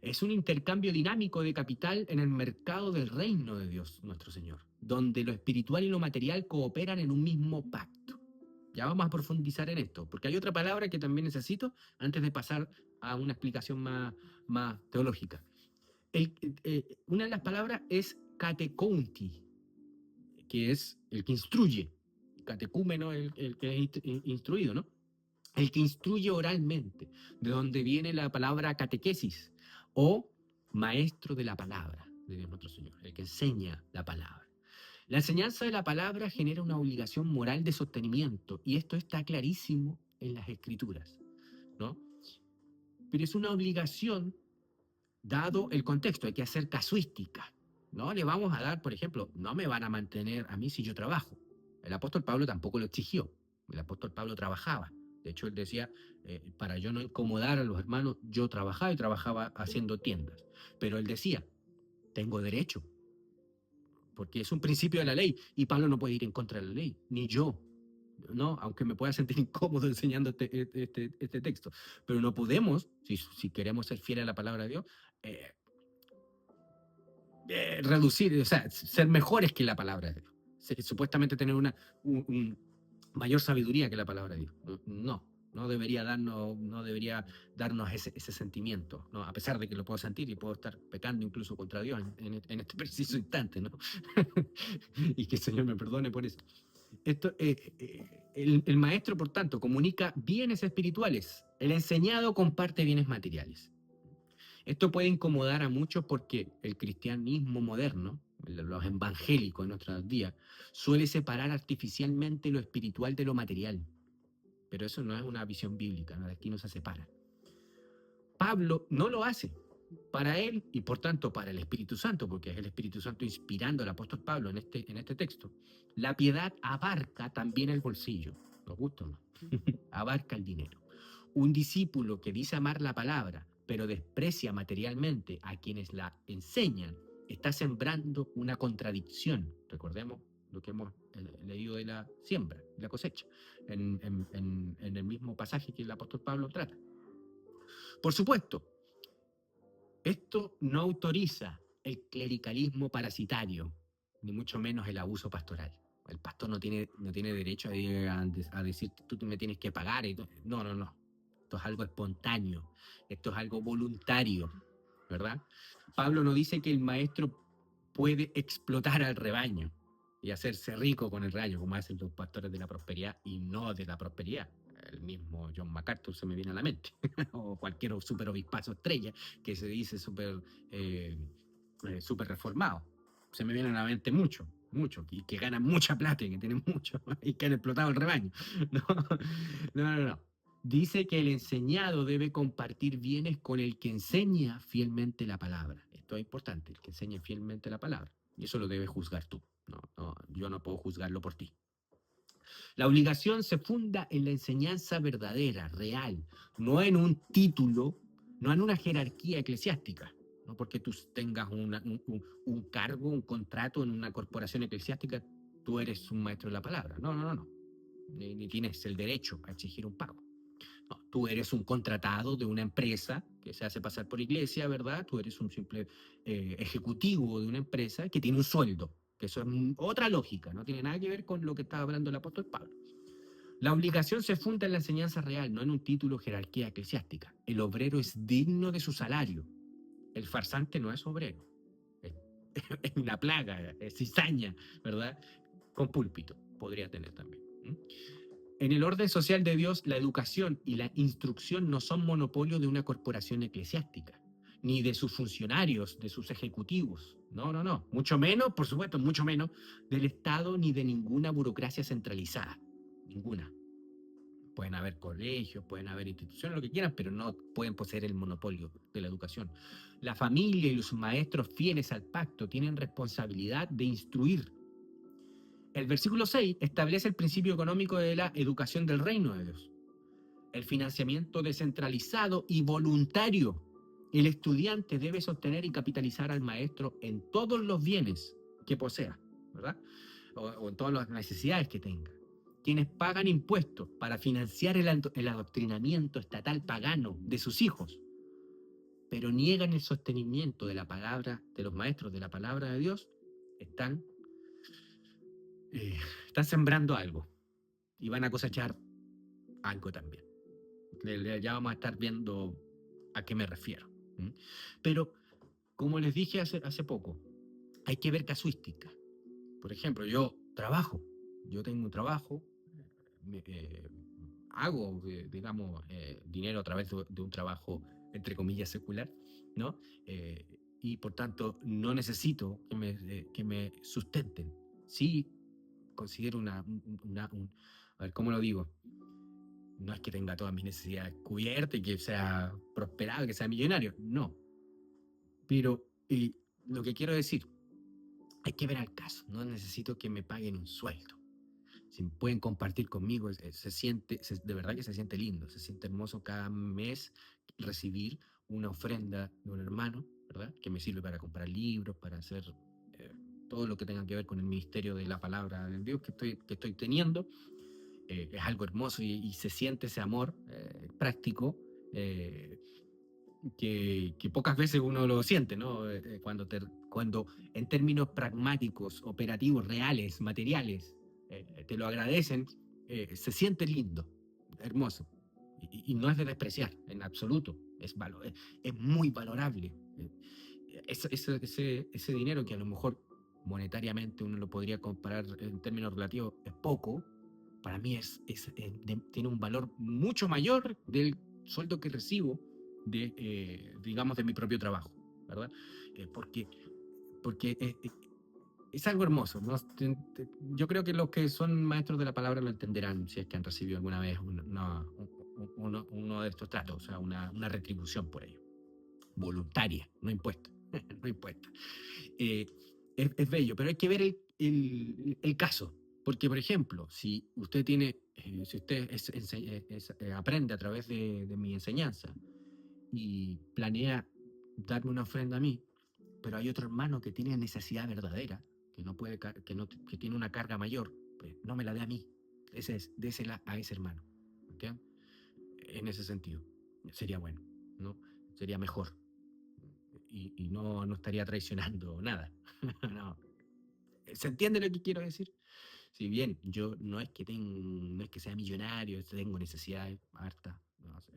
Es un intercambio dinámico de capital en el mercado del reino de Dios, nuestro Señor, donde lo espiritual y lo material cooperan en un mismo pacto. Ya vamos a profundizar en esto, porque hay otra palabra que también necesito antes de pasar a una explicación más teológica. Una de las palabras es katekounti, que es el que instruye. catecúmeno el que es instruido, ¿no? El que instruye oralmente, de donde viene la palabra catequesis, o maestro de la palabra de Dios nuestro Señor, el que enseña la palabra. La enseñanza de la palabra genera una obligación moral de sostenimiento, y esto está clarísimo en las Escrituras, ¿no? Pero es una obligación dado el contexto, hay que hacer casuística. No le vamos a dar, por ejemplo, no me van a mantener a mí si yo trabajo. El apóstol Pablo tampoco lo exigió. El apóstol Pablo trabajaba. De hecho, él decía, para yo no incomodar a los hermanos, yo trabajaba y trabajaba haciendo tiendas. Pero él decía, tengo derecho, porque es un principio de la ley y Pablo no puede ir en contra de la ley, ni yo, ¿no? Aunque me pueda sentir incómodo enseñando este texto. Pero no podemos, si queremos ser fieles a la palabra de Dios, eh, reducir, o sea, ser mejores que la palabra de Dios. Supuestamente tener un mayor sabiduría que la palabra de Dios. No, no debería darnos ese sentimiento, ¿no? A pesar de que lo puedo sentir y puedo estar pecando incluso contra Dios en este preciso instante, ¿no? Y que el Señor me perdone por eso. El maestro, por tanto, comunica bienes espirituales. El enseñado comparte bienes materiales. Esto puede incomodar a muchos porque el cristianismo moderno, los evangélicos en nuestros días, suele separar artificialmente lo espiritual de lo material. Pero eso no es una visión bíblica, ¿no? De aquí no se separa. Pablo no lo hace. Para él, y por tanto para el Espíritu Santo, porque es el Espíritu Santo inspirando al apóstol Pablo en este texto, la piedad abarca también el bolsillo. ¿Nos gusta o no? Abarca el dinero. Un discípulo que dice amar la palabra, pero desprecia materialmente a quienes la enseñan, está sembrando una contradicción. Recordemos lo que hemos leído de la siembra, de la cosecha, en el mismo pasaje que el apóstol Pablo trata. Por supuesto, esto no autoriza el clericalismo parasitario, ni mucho menos el abuso pastoral. El pastor no tiene derecho a decir, tú me tienes que pagar. No, no, no. Esto es algo espontáneo, esto es algo voluntario, ¿verdad? Pablo no dice que el maestro puede explotar al rebaño y hacerse rico con el rebaño, como hacen los pastores de la prosperidad y no de la prosperidad. El mismo John MacArthur se me viene a la mente, o cualquier super obispazo estrella que se dice súper reformado. Se me viene a la mente mucho, y que ganan mucha plata y que tienen mucho, y que han explotado el rebaño. No, no, no, no. Dice que el enseñado debe compartir bienes con el que enseña fielmente la palabra. Esto es importante, el que enseña fielmente la palabra. Y eso lo debes juzgar tú. No, yo no puedo juzgarlo por ti. La obligación se funda en la enseñanza verdadera, real, no en un título, no en una jerarquía eclesiástica. No porque tú tengas un cargo, un contrato en una corporación eclesiástica, tú eres un maestro de la palabra. No, no, no, no. Ni tienes el derecho a exigir un pago. No, tú eres un contratado de una empresa que se hace pasar por iglesia, ¿verdad? Tú eres un simple ejecutivo de una empresa que tiene un sueldo, que eso es otra lógica, no tiene nada que ver con lo que estaba hablando el apóstol Pablo. La obligación se funda en la enseñanza real, no en un título o jerarquía eclesiástica. El obrero es digno de su salario. El farsante no es obrero. Es, es una plaga, es cizaña, ¿verdad? Con púlpito podría tener también. En el orden social de Dios, la educación y la instrucción no son monopolio de una corporación eclesiástica, ni de sus funcionarios, de sus ejecutivos. No, no, no. Mucho menos, por supuesto, mucho menos del Estado ni de ninguna burocracia centralizada. Ninguna. Pueden haber colegios, pueden haber instituciones, lo que quieran, pero no pueden poseer el monopolio de la educación. La familia y los maestros fieles al pacto tienen responsabilidad de instruir. El versículo 6 establece el principio económico de la educación del reino de Dios. El financiamiento descentralizado y voluntario. El estudiante debe sostener y capitalizar al maestro en todos los bienes que posea, ¿verdad? O en todas las necesidades que tenga. Quienes pagan impuestos para financiar el adoctrinamiento estatal pagano de sus hijos, pero niegan el sostenimiento de la palabra, de los maestros de la palabra de Dios, están sembrando algo y van a cosechar algo también. Ya vamos a estar viendo a qué me refiero. Pero, como les dije hace poco, hay que ver casuística. Por ejemplo, yo trabajo, yo tengo un trabajo, hago, digamos, dinero a través de un trabajo, entre comillas, secular, ¿no? Y por tanto, no necesito que me sustenten. Sí, considero a ver, ¿cómo lo digo? No es que tenga todas mis necesidades cubiertas y que sea prosperado, que sea millonario, no. Pero lo que quiero decir, hay que ver al caso, no necesito que me paguen un sueldo. Si pueden compartir conmigo, de verdad que se siente lindo, se siente hermoso cada mes recibir una ofrenda de un hermano, ¿verdad? Que me sirve para comprar libros, para hacer eh, todo lo que tenga que ver con el ministerio de la palabra de Dios que estoy teniendo. Es algo hermoso y se siente ese amor práctico eh, que pocas veces uno lo siente, ¿no? Cuando en términos pragmáticos, operativos, reales, materiales, te lo agradecen, se siente lindo, hermoso. Y no es de despreciar en absoluto, es muy valorable. Ese dinero que a lo mejor monetariamente uno lo podría comparar en términos relativos, es poco, para mí tiene un valor mucho mayor del sueldo que recibo digamos, de mi propio trabajo, ¿verdad? Porque, porque es algo hermoso, ¿no? Yo creo que los que son maestros de la palabra lo entenderán si es que han recibido alguna vez uno de estos tratos, o sea, una retribución por ello, voluntaria, no impuesta, no impuesta. Eh, es bello, pero hay que ver el caso. Porque, por ejemplo, si usted aprende a través de mi enseñanza y planea darme una ofrenda a mí, pero hay otro hermano que tiene necesidad verdadera, que no puede, que tiene una carga mayor, pues no me la dé a mí, désela a ese hermano. ¿Okay? En ese sentido, sería bueno, ¿no? Sería mejor. Y no estaría traicionando nada. No. ¿Se entiende lo que quiero decir? Si bien yo no es que sea millonario, tengo necesidades hartas, no sé,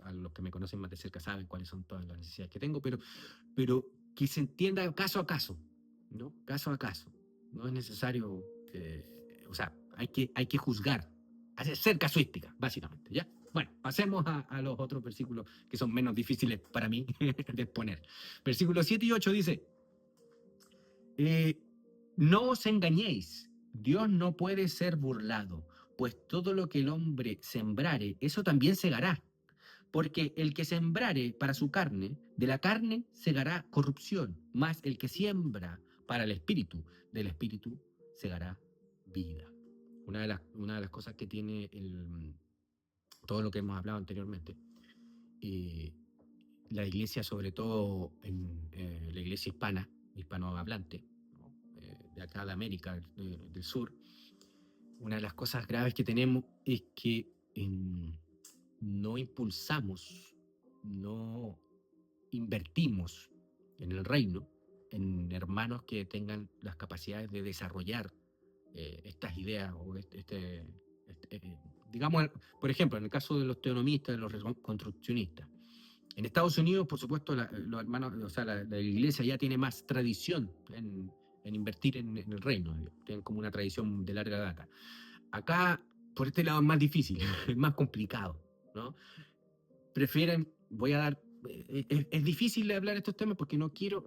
a los que me conocen más de cerca saben cuáles son todas las necesidades que tengo, pero que se entienda caso a caso, ¿no? Caso a caso. No es necesario, o sea, hay que juzgar, ser casuística, básicamente, ¿ya? Bueno, pasemos a los otros versículos que son menos difíciles para mí de exponer. Versículos 7 y 8 dice, eh, no os engañéis, Dios no puede ser burlado, pues todo lo que el hombre sembrare, eso también segará. Porque el que sembrare para su carne, de la carne segará corrupción, mas el que siembra para el espíritu, del espíritu segará vida. Una de las cosas que tiene todo lo que hemos hablado anteriormente, eh, la iglesia, sobre todo la iglesia hispanohablante, ¿no? De acá de América del Sur, una de las cosas graves que tenemos es que no impulsamos, no invertimos en el reino, en hermanos que tengan las capacidades de desarrollar estas ideas o digamos, por ejemplo, en el caso de los teonomistas, de los reconstruccionistas. En Estados Unidos, por supuesto, los hermanos, o sea, la iglesia ya tiene más tradición en invertir en el reino, tienen como una tradición de larga data. Acá, por este lado, es más difícil, es más complicado, ¿no? Prefieren, voy a dar, es difícil hablar de estos temas porque no quiero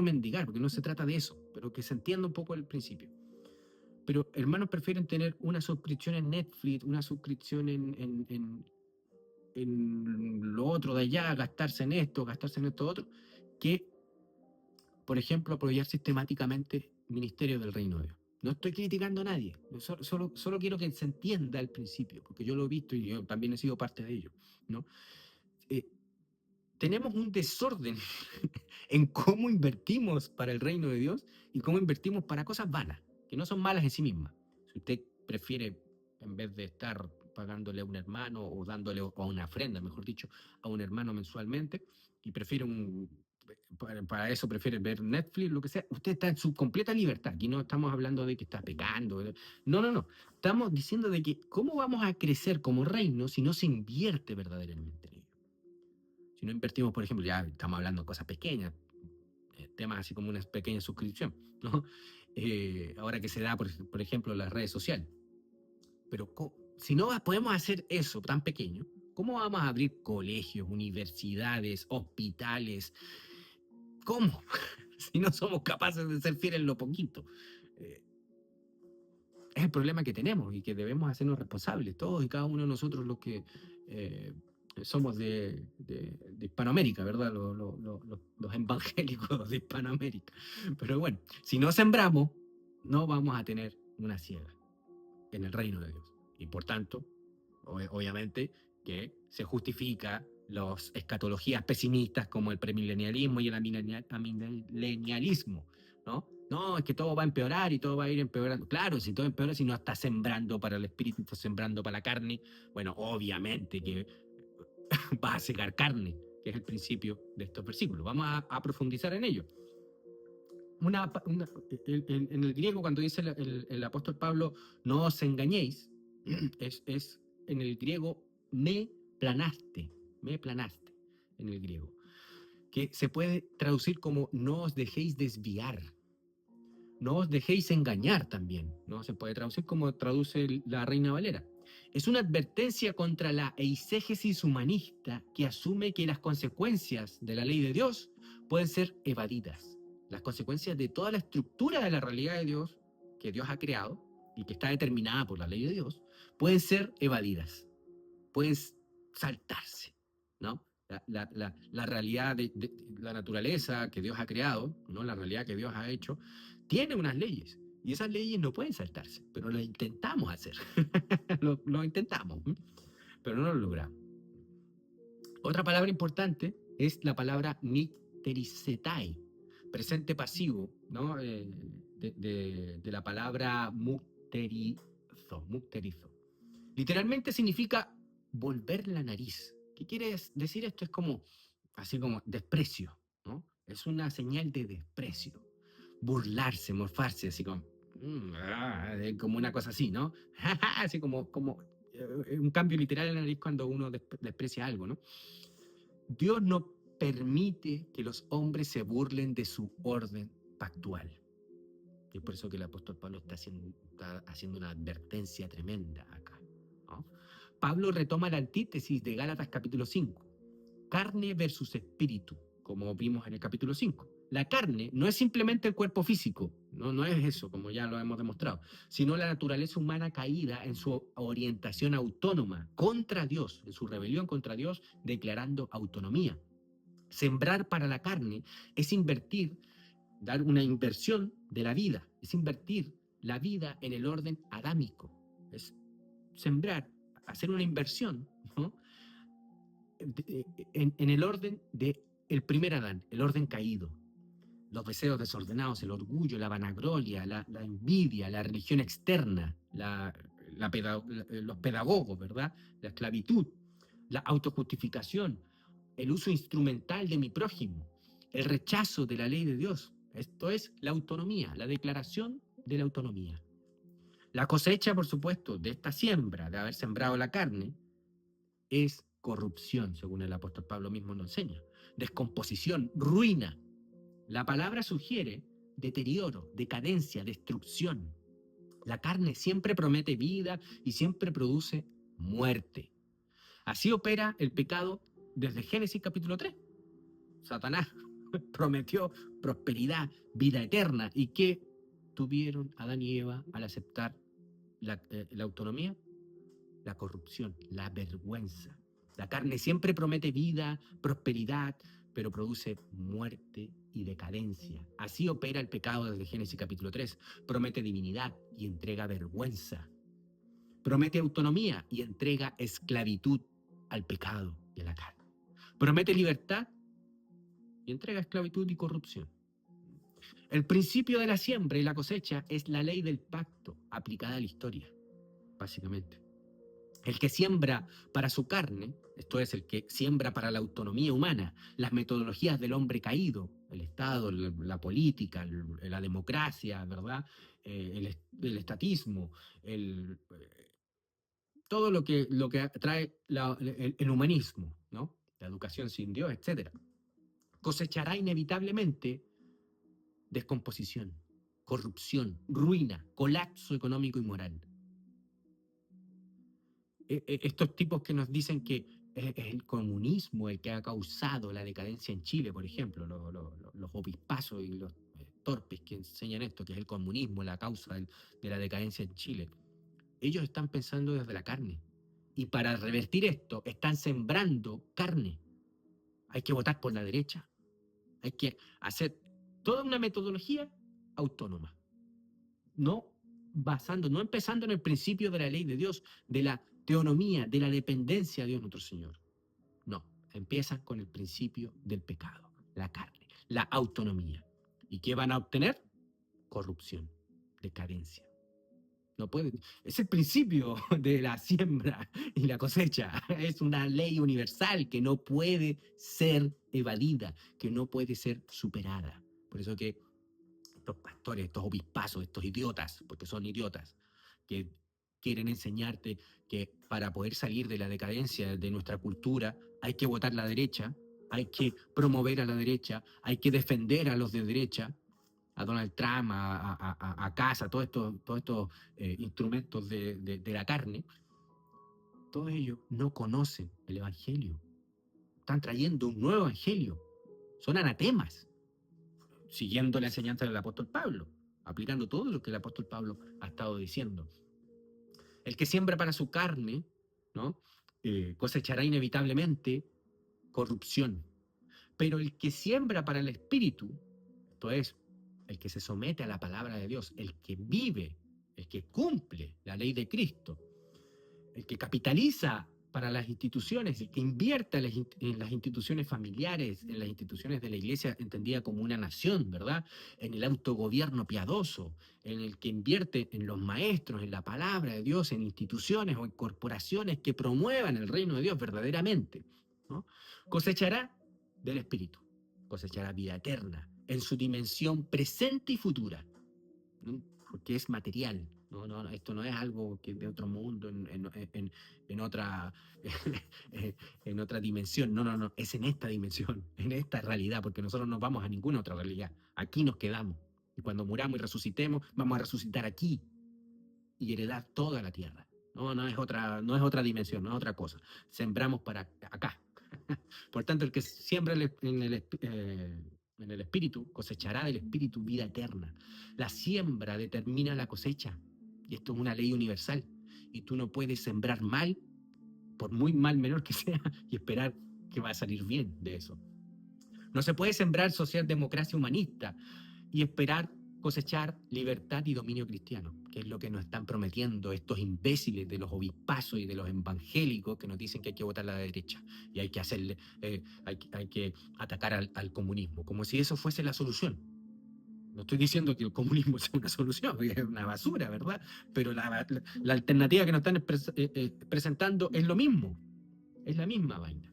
mendigar, porque no se trata de eso, pero que se entienda un poco el principio. Pero hermanos prefieren tener una suscripción en Netflix, una suscripción en lo otro de allá, gastarse en esto otro, que, por ejemplo, apoyar sistemáticamente ministerio del reino de Dios. No estoy criticando a nadie, solo quiero que se entienda al principio, porque yo lo he visto y yo también he sido parte de ello, ¿no? Eh, tenemos un desorden en cómo invertimos para el reino de Dios y cómo invertimos para cosas vanas, que no son malas en sí mismas. Si usted prefiere, en vez de estar pagándole a un hermano o dándole o a una ofrenda, mejor dicho, a un hermano mensualmente, y prefiere para eso prefiere ver Netflix, lo que sea, usted está en su completa libertad. Aquí no estamos hablando de que está pecando. No, no, no. Estamos diciendo de que cómo vamos a crecer como reino si no se invierte verdaderamente en ello. Si no invertimos, por ejemplo, ya estamos hablando de cosas pequeñas, temas así como una pequeña suscripción, ¿no? ahora que se da, por ejemplo, las redes sociales. Pero si no podemos hacer eso tan pequeño, ¿cómo vamos a abrir colegios, universidades, hospitales? ¿Cómo? Si no somos capaces de ser fieles en lo poquito. Eh, es el problema que tenemos y que debemos hacernos responsables, todos y cada uno de nosotros los que somos de Hispanoamérica, ¿verdad? Los evangélicos de Hispanoamérica. Pero bueno, si no sembramos, no vamos a tener una siega en el reino de Dios. Y por tanto, obviamente, que se justifica las escatologías pesimistas como el premilenialismo y el amilenialismo, ¿no? No, es que todo va a empeorar y todo va a ir empeorando. Claro, si todo empeora, si no está sembrando para el espíritu, está sembrando para la carne, bueno, obviamente que va a secar carne, que es el principio de estos versículos. Vamos a profundizar en ello. En el griego, cuando dice el apóstol Pablo, no os engañéis, es en el griego me planaste, en el griego, que se puede traducir como no os dejéis desviar, no os dejéis engañar también, ¿no? Se puede traducir como traduce la Reina Valera. Es una advertencia contra la eisegesis humanista que asume que las consecuencias de la ley de Dios pueden ser evadidas. Las consecuencias de toda la estructura de la realidad de Dios que Dios ha creado y que está determinada por la ley de Dios pueden ser evadidas, pueden saltarse, ¿no? La realidad de la naturaleza que Dios ha creado, ¿no? La realidad que Dios ha hecho, tiene unas leyes. Y esas leyes no pueden saltarse, pero lo intentamos hacer. lo intentamos, pero no lo logramos. Otra palabra importante es la palabra mictericetai, presente pasivo, ¿no? De la palabra mukterizo. Literalmente significa volver la nariz. ¿Qué quiere decir esto? Es como, así como desprecio, ¿no? Es una señal de desprecio. Burlarse, morfarse, así como una cosa así, ¿no? Así como un cambio literal en la nariz cuando uno desprecia algo, ¿no? Dios no permite que los hombres se burlen de su orden pactual. Y es por eso que el apóstol Pablo está haciendo una advertencia tremenda acá, ¿no? Pablo retoma la antítesis de Gálatas capítulo 5, carne versus espíritu, como vimos en el capítulo 5. La carne no es simplemente el cuerpo físico, no es eso, como ya lo hemos demostrado, sino la naturaleza humana caída en su orientación autónoma contra Dios, en su rebelión contra Dios, declarando autonomía. Sembrar para la carne es invertir, dar una inversión de la vida, es invertir la vida en el orden adámico, es sembrar, hacer una inversión, ¿no? en el orden del primer Adán, el orden caído. Los deseos desordenados, el orgullo, la vanagloria, la envidia, la religión externa, los pedagogos, ¿verdad? La esclavitud, la autojustificación, el uso instrumental de mi prójimo, el rechazo de la ley de Dios. Esto es la autonomía, la declaración de la autonomía. La cosecha, por supuesto, de esta siembra, de haber sembrado la carne, es corrupción, según el apóstol Pablo mismo nos enseña. Descomposición, ruina. La palabra sugiere deterioro, decadencia, destrucción. La carne siempre promete vida y siempre produce muerte. Así opera el pecado desde Génesis capítulo 3. Satanás prometió prosperidad, vida eterna. ¿Y qué tuvieron Adán y Eva al aceptar la autonomía? La corrupción, la vergüenza. La carne siempre promete vida, prosperidad, pero produce muerte y decadencia. Así opera el pecado desde Génesis capítulo 3. Promete divinidad y entrega vergüenza. Promete autonomía y entrega esclavitud al pecado y a la carne. Promete libertad y entrega esclavitud y corrupción. El principio de la siembra y la cosecha es la ley del pacto aplicada a la historia, básicamente. El que siembra para su carne, esto es, el que siembra para la autonomía humana, las metodologías del hombre caído, el Estado, la política, la democracia, ¿verdad? El estatismo, todo lo que trae el humanismo, ¿no? La educación sin Dios, etc. Cosechará inevitablemente descomposición, corrupción, ruina, colapso económico y moral. Estos tipos que nos dicen que es el comunismo el que ha causado la decadencia en Chile, por ejemplo, los obispazos y los torpes que enseñan esto, que es el comunismo la causa de la decadencia en Chile, ellos están pensando desde la carne. Y para revertir esto, están sembrando carne. Hay que votar por la derecha. Hay que hacer toda una metodología autónoma. No no empezando en el principio de la ley de Dios, de la teonomía, de la dependencia de Dios nuestro Señor. No, empiezan con el principio del pecado, la carne, la autonomía. ¿Y qué van a obtener? Corrupción, decadencia. No pueden. Es el principio de la siembra y la cosecha. Es una ley universal que no puede ser evadida, que no puede ser superada. Por eso que estos pastores, estos obispazos, estos idiotas, porque son idiotas, que quieren enseñarte que para poder salir de la decadencia de nuestra cultura hay que votar la derecha, hay que promover a la derecha, hay que defender a los de derecha, a Donald Trump, a Casa, todos estos instrumentos de la carne. Todos ellos no conocen el Evangelio. Están trayendo un nuevo Evangelio. Son anatemas, siguiendo la enseñanza del apóstol Pablo, aplicando todo lo que el apóstol Pablo ha estado diciendo. El que siembra para su carne, ¿no? Cosechará inevitablemente corrupción. Pero el que siembra para el espíritu, esto es, el que se somete a la palabra de Dios, el que vive, el que cumple la ley de Cristo, el que capitaliza para las instituciones, el que invierte en las instituciones familiares, en las instituciones de la iglesia entendida como una nación, ¿verdad? En el autogobierno piadoso, en el que invierte en los maestros, en la palabra de Dios, en instituciones o en corporaciones que promuevan el reino de Dios verdaderamente, ¿no? Cosechará del Espíritu, cosechará vida eterna en su dimensión presente y futura, ¿no? Porque es material. No, esto no es algo que de otro mundo, en otra, en otra dimensión. No, es en esta dimensión, en esta realidad, porque nosotros no vamos a ninguna otra realidad. Aquí nos quedamos. Y cuando muramos y resucitemos, vamos a resucitar aquí y heredar toda la tierra. No es otra dimensión, no es otra cosa. Sembramos para acá. Por tanto, el que siembra en el espíritu cosechará del espíritu vida eterna. La siembra determina la cosecha. Y esto es una ley universal. Y tú no puedes sembrar mal, por muy mal menor que sea, y esperar que va a salir bien de eso. No se puede sembrar socialdemocracia humanista y esperar cosechar libertad y dominio cristiano, que es lo que nos están prometiendo estos imbéciles de los obispazos y de los evangélicos que nos dicen que hay que votar a la derecha y hay que hacerle, hay que atacar al comunismo, como si eso fuese la solución. No estoy diciendo que el comunismo sea una solución, es una basura, ¿verdad? Pero la alternativa que nos están presentando es lo mismo, es la misma vaina.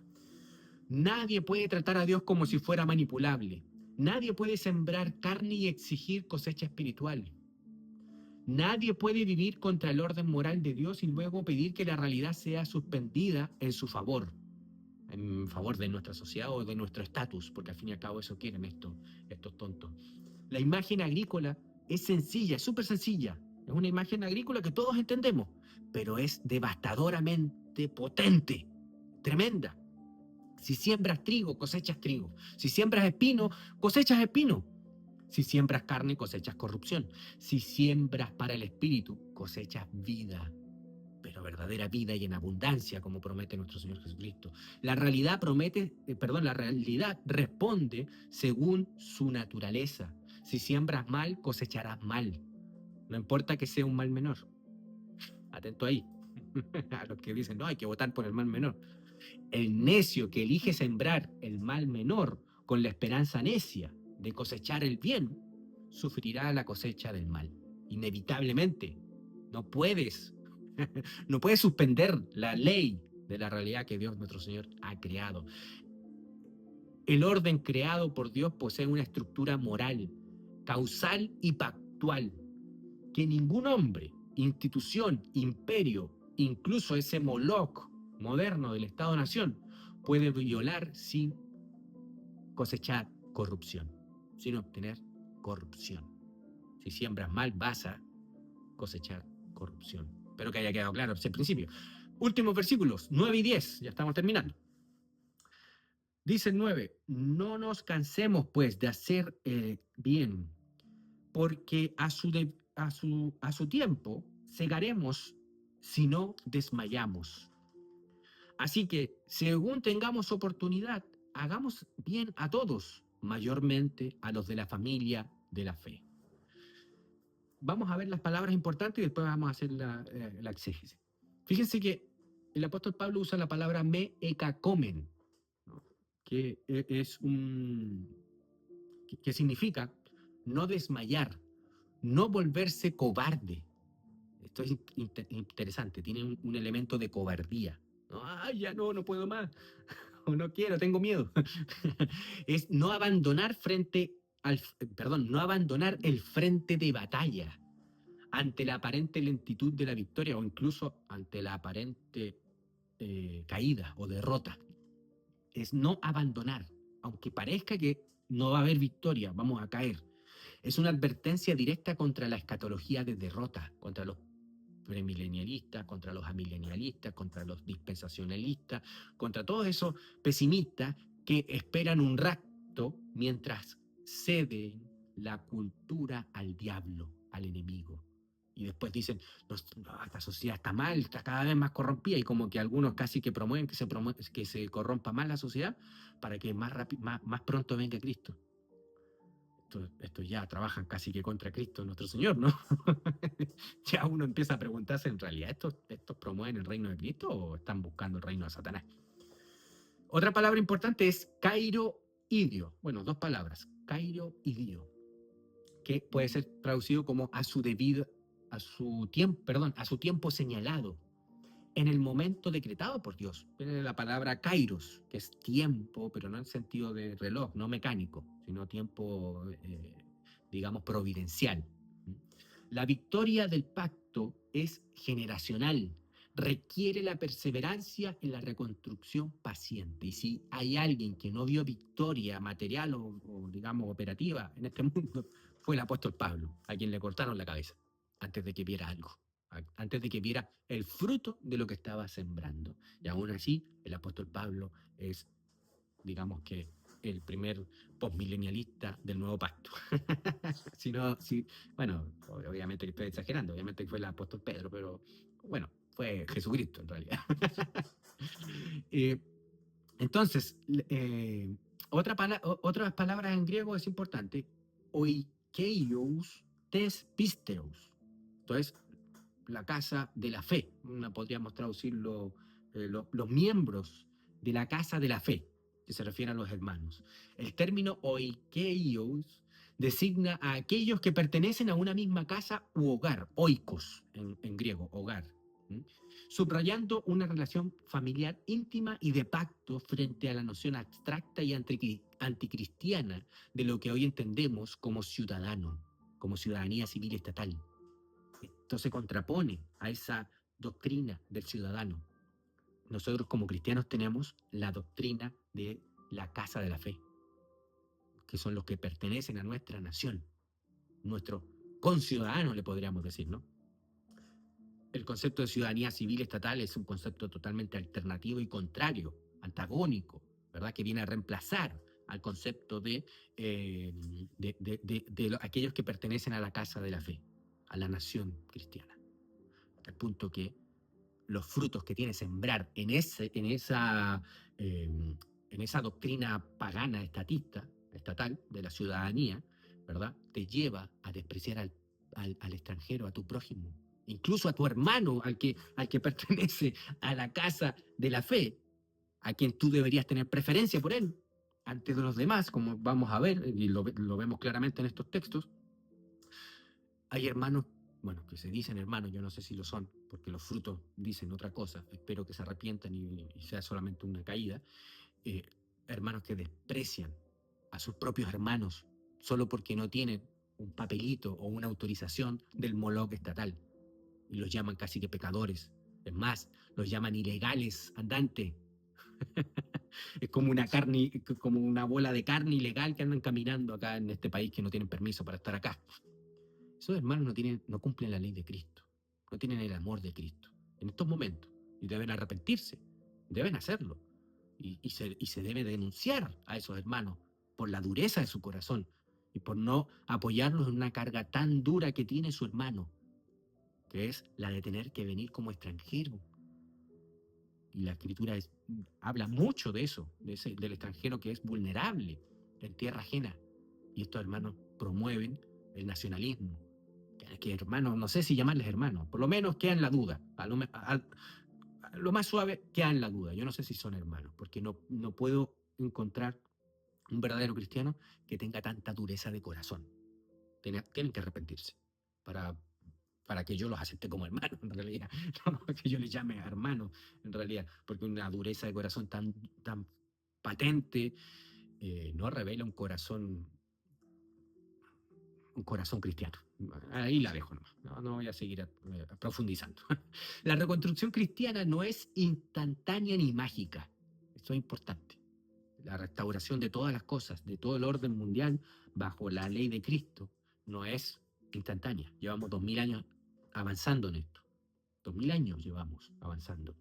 Nadie puede tratar a Dios como si fuera manipulable. Nadie puede sembrar carne y exigir cosecha espiritual. Nadie puede vivir contra el orden moral de Dios y luego pedir que la realidad sea suspendida en su favor, en favor de nuestra sociedad o de nuestro estatus, porque al fin y al cabo eso quieren estos tontos. La imagen agrícola es sencilla, es súper sencilla. Es una imagen agrícola que todos entendemos, pero es devastadoramente potente, tremenda. Si siembras trigo, cosechas trigo. Si siembras espino, cosechas espino. Si siembras carne, cosechas corrupción. Si siembras para el espíritu, cosechas vida, pero verdadera vida y en abundancia, como promete nuestro Señor Jesucristo. La realidad la realidad responde según su naturaleza. Si siembras mal, cosecharás mal. No importa que sea un mal menor. Atento ahí. A los que dicen, no, hay que votar por el mal menor. El necio que elige sembrar el mal menor con la esperanza necia de cosechar el bien, sufrirá la cosecha del mal. Inevitablemente. No puedes, no puedes suspender la ley de la realidad que Dios nuestro Señor ha creado. El orden creado por Dios posee una estructura moral, causal y pactual, que ningún hombre, institución, imperio, incluso ese Moloch moderno del Estado-Nación, puede violar sin cosechar corrupción, sin obtener corrupción. Si siembras mal, vas a cosechar corrupción. Espero que haya quedado claro ese principio. Últimos versículos, 9 y 10, ya estamos terminando. Dice el 9, no nos cansemos pues de hacer bien, porque a su tiempo segaremos si no desmayamos. Así que, según tengamos oportunidad, hagamos bien a todos, mayormente a los de la familia de la fe. Vamos a ver las palabras importantes y después vamos a hacer la exégesis. Fíjense que el apóstol Pablo usa la palabra me ekakomen, ¿no? Que es que significa no desmayar, no volverse cobarde. Esto es interesante, tiene un elemento de cobardía. ¿No? Ya no puedo más, o no quiero, tengo miedo. Es no abandonar no abandonar el frente de batalla ante la aparente lentitud de la victoria o incluso ante la aparente caída o derrota. Es no abandonar, aunque parezca que no va a haber victoria, vamos a caer. Es una advertencia directa contra la escatología de derrota, contra los premilenialistas, contra los amilenialistas, contra los dispensacionalistas, contra todos esos pesimistas que esperan un rapto mientras ceden la cultura al diablo, al enemigo. Y después dicen, no, esta sociedad está mal, está cada vez más corrompida, y como que algunos casi que promueven que se corrompa más la sociedad para que más pronto venga Cristo. Estos ya trabajan casi que contra Cristo nuestro Señor, ¿no? Ya uno empieza a preguntarse, ¿en realidad estos promueven el reino de Cristo o están buscando el reino de Satanás? Otra palabra importante es kairoidio. Bueno, dos palabras, kairoidio, que puede ser traducido como a su tiempo señalado, en el momento decretado por Dios. Viene la palabra kairos, que es tiempo, pero no en sentido de reloj, no mecánico, sino tiempo, digamos, providencial. La victoria del pacto es generacional, requiere la perseverancia en la reconstrucción paciente. Y si hay alguien que no vio victoria material o digamos, operativa en este mundo, fue el apóstol Pablo, a quien le cortaron la cabeza antes de que viera algo, antes de que viera el fruto de lo que estaba sembrando. Y aún así, el apóstol Pablo es, digamos que, el primer postmilenialista del nuevo pacto. Bueno, obviamente que estoy exagerando, obviamente que fue el apóstol Pedro, pero bueno, fue Jesucristo en realidad. Entonces, otras palabras en griego es importante, oikeios tes pisteos. Entonces, la casa de la fe, podríamos traducirlo, los miembros de la casa de la fe, que se refiere a los hermanos. El término oikeios designa a aquellos que pertenecen a una misma casa u hogar, oikos en griego, hogar, subrayando una relación familiar íntima y de pacto frente a la noción abstracta y anticristiana de lo que hoy entendemos como ciudadano, como ciudadanía civil estatal. Esto se contrapone a esa doctrina del ciudadano. Nosotros como cristianos tenemos la doctrina de la casa de la fe, que son los que pertenecen a nuestra nación, nuestros conciudadanos, le podríamos decir, ¿no? El concepto de ciudadanía civil estatal es un concepto totalmente alternativo y contrario, antagónico, ¿verdad? Que viene a reemplazar al concepto de aquellos que pertenecen a la casa de la fe, a la nación cristiana. Al punto que los frutos que tiene sembrar en esa doctrina pagana estatal de la ciudadanía, ¿verdad? Te lleva a despreciar al extranjero, a tu prójimo, incluso a tu hermano, al que pertenece a la casa de la fe, a quien tú deberías tener preferencia por él, antes de los demás, como vamos a ver, y lo vemos claramente en estos textos. Hay hermanos, bueno, que se dicen hermanos, yo no sé si lo son, porque los frutos dicen otra cosa, espero que se arrepientan y sea solamente una caída, hermanos que desprecian a sus propios hermanos solo porque no tienen un papelito o una autorización del Moloch estatal, y los llaman casi que pecadores, es más, los llaman ilegales andantes. Es como una bola de carne ilegal que andan caminando acá en este país, que no tienen permiso para estar acá. esos hermanos no cumplen la ley de Cristo, no tienen el amor de Cristo en estos momentos y deben arrepentirse, deben hacerlo y se debe denunciar a esos hermanos por la dureza de su corazón y por no apoyarlos en una carga tan dura que tiene su hermano, que es la de tener que venir como extranjero. Y la escritura habla mucho de eso, del extranjero que es vulnerable en tierra ajena. Y estos hermanos promueven el nacionalismo. Que hermanos, no sé si llamarles hermanos, por lo menos queda en la duda. A lo más suave queda en la duda. Yo no sé si son hermanos, porque no puedo encontrar un verdadero cristiano que tenga tanta dureza de corazón. Tienen que arrepentirse para, para que yo los acepte como hermanos, en realidad. No que yo les llame hermanos, en realidad, porque una dureza de corazón tan patente no revela un corazón cristiano. Ahí la dejo nomás. No voy a seguir profundizando. La reconstrucción cristiana no es instantánea ni mágica. Esto es importante. La restauración de todas las cosas, de todo el orden mundial, bajo la ley de Cristo, no es instantánea. Llevamos 2000 años avanzando en esto. 2000 años llevamos avanzando.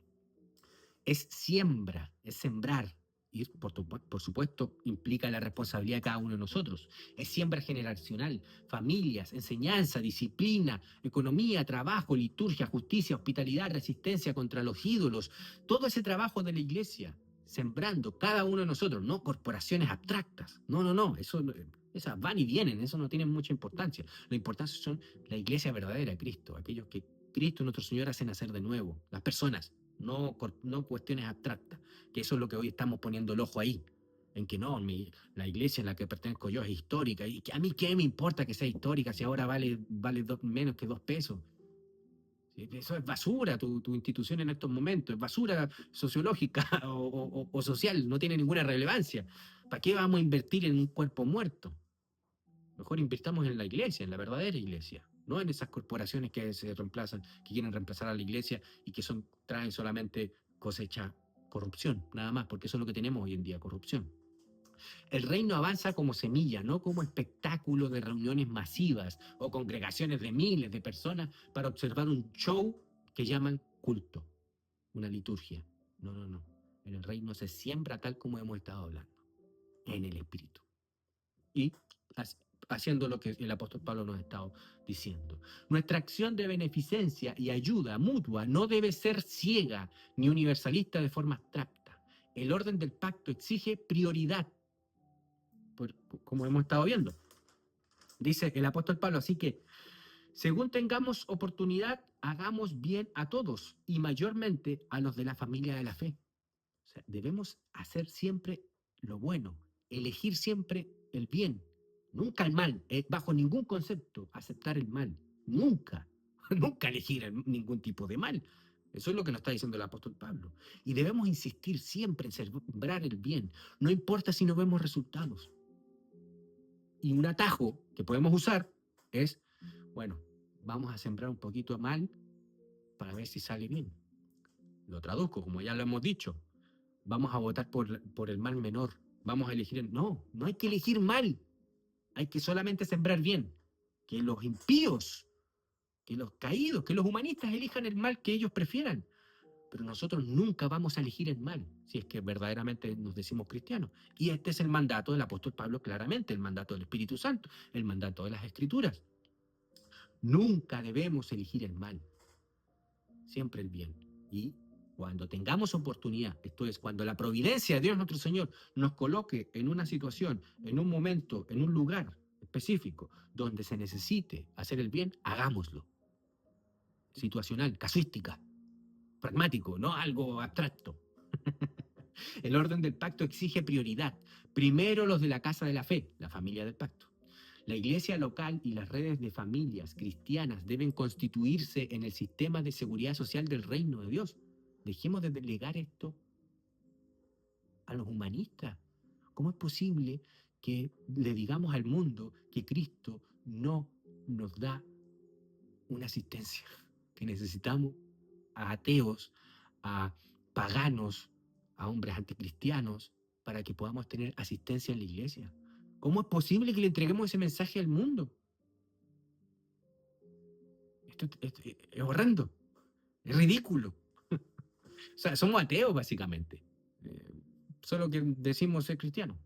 Es siembra, es sembrar. Y por supuesto implica la responsabilidad de cada uno de nosotros. Es siembra generacional, familias, enseñanza, disciplina, economía, trabajo, liturgia, justicia, hospitalidad, resistencia contra los ídolos. Todo ese trabajo de la iglesia, sembrando cada uno de nosotros, no corporaciones abstractas. No, esas van y vienen, eso no tiene mucha importancia. La importancia son la iglesia verdadera de Cristo, aquellos que Cristo nuestro Señor hace nacer de nuevo, las personas, no cuestiones abstractas, que eso es lo que hoy estamos poniendo el ojo ahí, en que no, la iglesia en la que pertenezco yo es histórica, y que a mí qué me importa que sea histórica si ahora vale menos que 2 pesos. Eso es basura, tu institución en estos momentos, es basura sociológica o social, no tiene ninguna relevancia. ¿Para qué vamos a invertir en un cuerpo muerto? Mejor invirtamos en la iglesia, en la verdadera iglesia, no en esas corporaciones que que quieren reemplazar a la iglesia y que traen solamente cosecha corrupción, nada más, porque eso es lo que tenemos hoy en día, corrupción. El reino avanza como semilla, no como espectáculo de reuniones masivas o congregaciones de miles de personas para observar un show que llaman culto, una liturgia. No. El reino se siembra tal como hemos estado hablando, en el Espíritu. Y haciendo lo que el apóstol Pablo nos ha estado diciendo. Nuestra acción de beneficencia y ayuda mutua no debe ser ciega ni universalista de forma abstracta. El orden del pacto exige prioridad, como hemos estado viendo. Dice el apóstol Pablo, así que según tengamos oportunidad, hagamos bien a todos y mayormente a los de la familia de la fe. O sea, debemos hacer siempre lo bueno, elegir siempre el bien, nunca el mal, bajo ningún concepto aceptar el mal, nunca, nunca elegir ningún tipo de mal. Eso es lo que nos está diciendo el apóstol Pablo. Y debemos insistir siempre en sembrar el bien, no importa si no vemos resultados. Y un atajo que podemos usar es, bueno, vamos a sembrar un poquito mal para ver si sale bien. Lo traduzco, como ya lo hemos dicho. Vamos a votar por el mal menor. Vamos a elegir. No hay que elegir mal. Hay que solamente sembrar bien. Que los impíos, que los caídos, que los humanistas elijan el mal que ellos prefieran. Pero nosotros nunca vamos a elegir el mal, si es que verdaderamente nos decimos cristianos. Y este es el mandato del apóstol Pablo claramente, el mandato del Espíritu Santo, el mandato de las Escrituras. Nunca debemos elegir el mal, siempre el bien. Y cuando tengamos oportunidad, esto es, cuando la providencia de Dios nuestro Señor nos coloque en una situación, en un momento, en un lugar específico, donde se necesite hacer el bien, hagámoslo. Situacional, casuística, pragmático, no algo abstracto. El orden del pacto exige prioridad. Primero los de la casa de la fe, la familia del pacto. La iglesia local y las redes de familias cristianas deben constituirse en el sistema de seguridad social del reino de Dios. Dejemos de delegar esto a los humanistas. ¿Cómo es posible que le digamos al mundo que Cristo no nos da una asistencia? Que necesitamos a ateos, a paganos, a hombres anticristianos, para que podamos tener asistencia en la iglesia. ¿Cómo es posible que le entreguemos ese mensaje al mundo? Es horrendo, es ridículo. O sea, somos ateos básicamente, solo que decimos ser cristianos.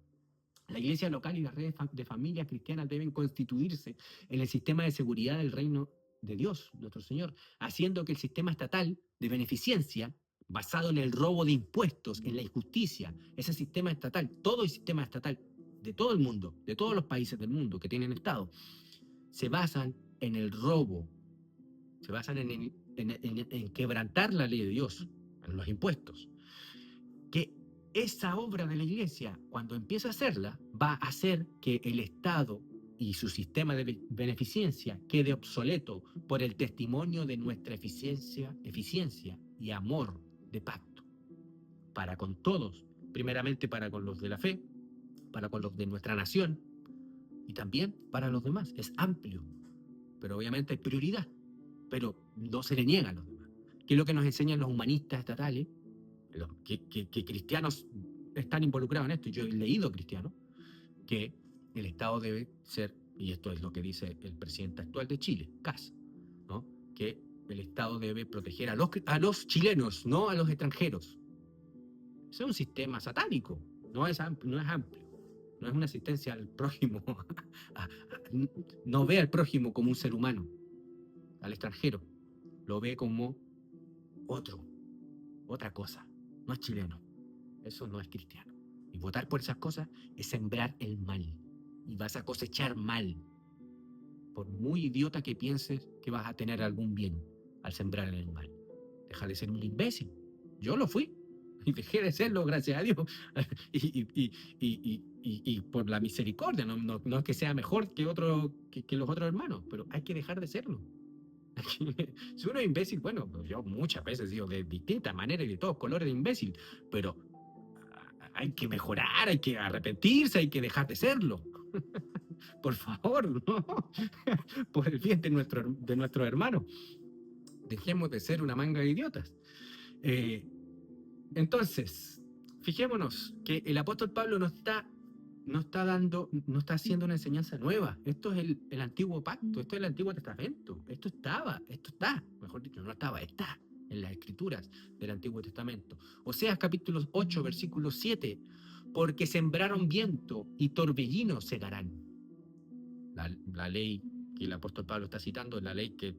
La iglesia local y las redes de familias cristianas deben constituirse en el sistema de seguridad del reino de Dios, nuestro Señor, haciendo que el sistema estatal de beneficencia, basado en el robo de impuestos, en la injusticia, ese sistema estatal, todo el sistema estatal de todo el mundo, de todos los países del mundo que tienen Estado, se basan en el robo, se basan en quebrantar la ley de Dios, en los impuestos. Que esa obra de la iglesia, cuando empieza a hacerla, va a hacer que el Estado y su sistema de beneficencia quede obsoleto por el testimonio de nuestra eficiencia y amor de pacto para con todos, primeramente para con los de la fe, para con los de nuestra nación y también para los demás. Es amplio, pero obviamente hay prioridad, pero no se le niega a los demás. ¿Qué es lo que nos enseñan los humanistas estatales? Que cristianos están involucrados en esto, y yo he leído cristianos, que el Estado debe ser, y esto es lo que dice el presidente actual de Chile, Kast, ¿no? Que el Estado debe proteger a los chilenos, no a los extranjeros. Ese es un sistema satánico, no es amplio, no es una asistencia al prójimo, no ve al prójimo como un ser humano, al extranjero, lo ve como otra cosa, no es chileno, eso no es cristiano. Y votar por esas cosas es sembrar el mal, y vas a cosechar mal, por muy idiota que pienses que vas a tener algún bien al sembrar el mal. Deja de ser un imbécil, yo lo fui, y dejé de serlo, gracias a Dios, y por la misericordia, no es que sea mejor que los otros hermanos, pero hay que dejar de serlo. Si uno es imbécil, bueno, pues yo muchas veces digo de distintas maneras y de todos colores de imbécil, pero hay que mejorar, hay que arrepentirse, hay que dejar de serlo. Por favor, ¿no? Por el bien de nuestros hermanos. Dejemos de ser una manga de idiotas. Entonces, fijémonos que el apóstol Pablo no está haciendo una enseñanza nueva. Esto es el antiguo pacto, esto es el Antiguo Testamento. Esto está, mejor dicho, no estaba, está en las escrituras del Antiguo Testamento. Oseas capítulo 8, versículo 7, porque sembraron viento y torbellino segarán. La ley que el apóstol Pablo está citando es la ley que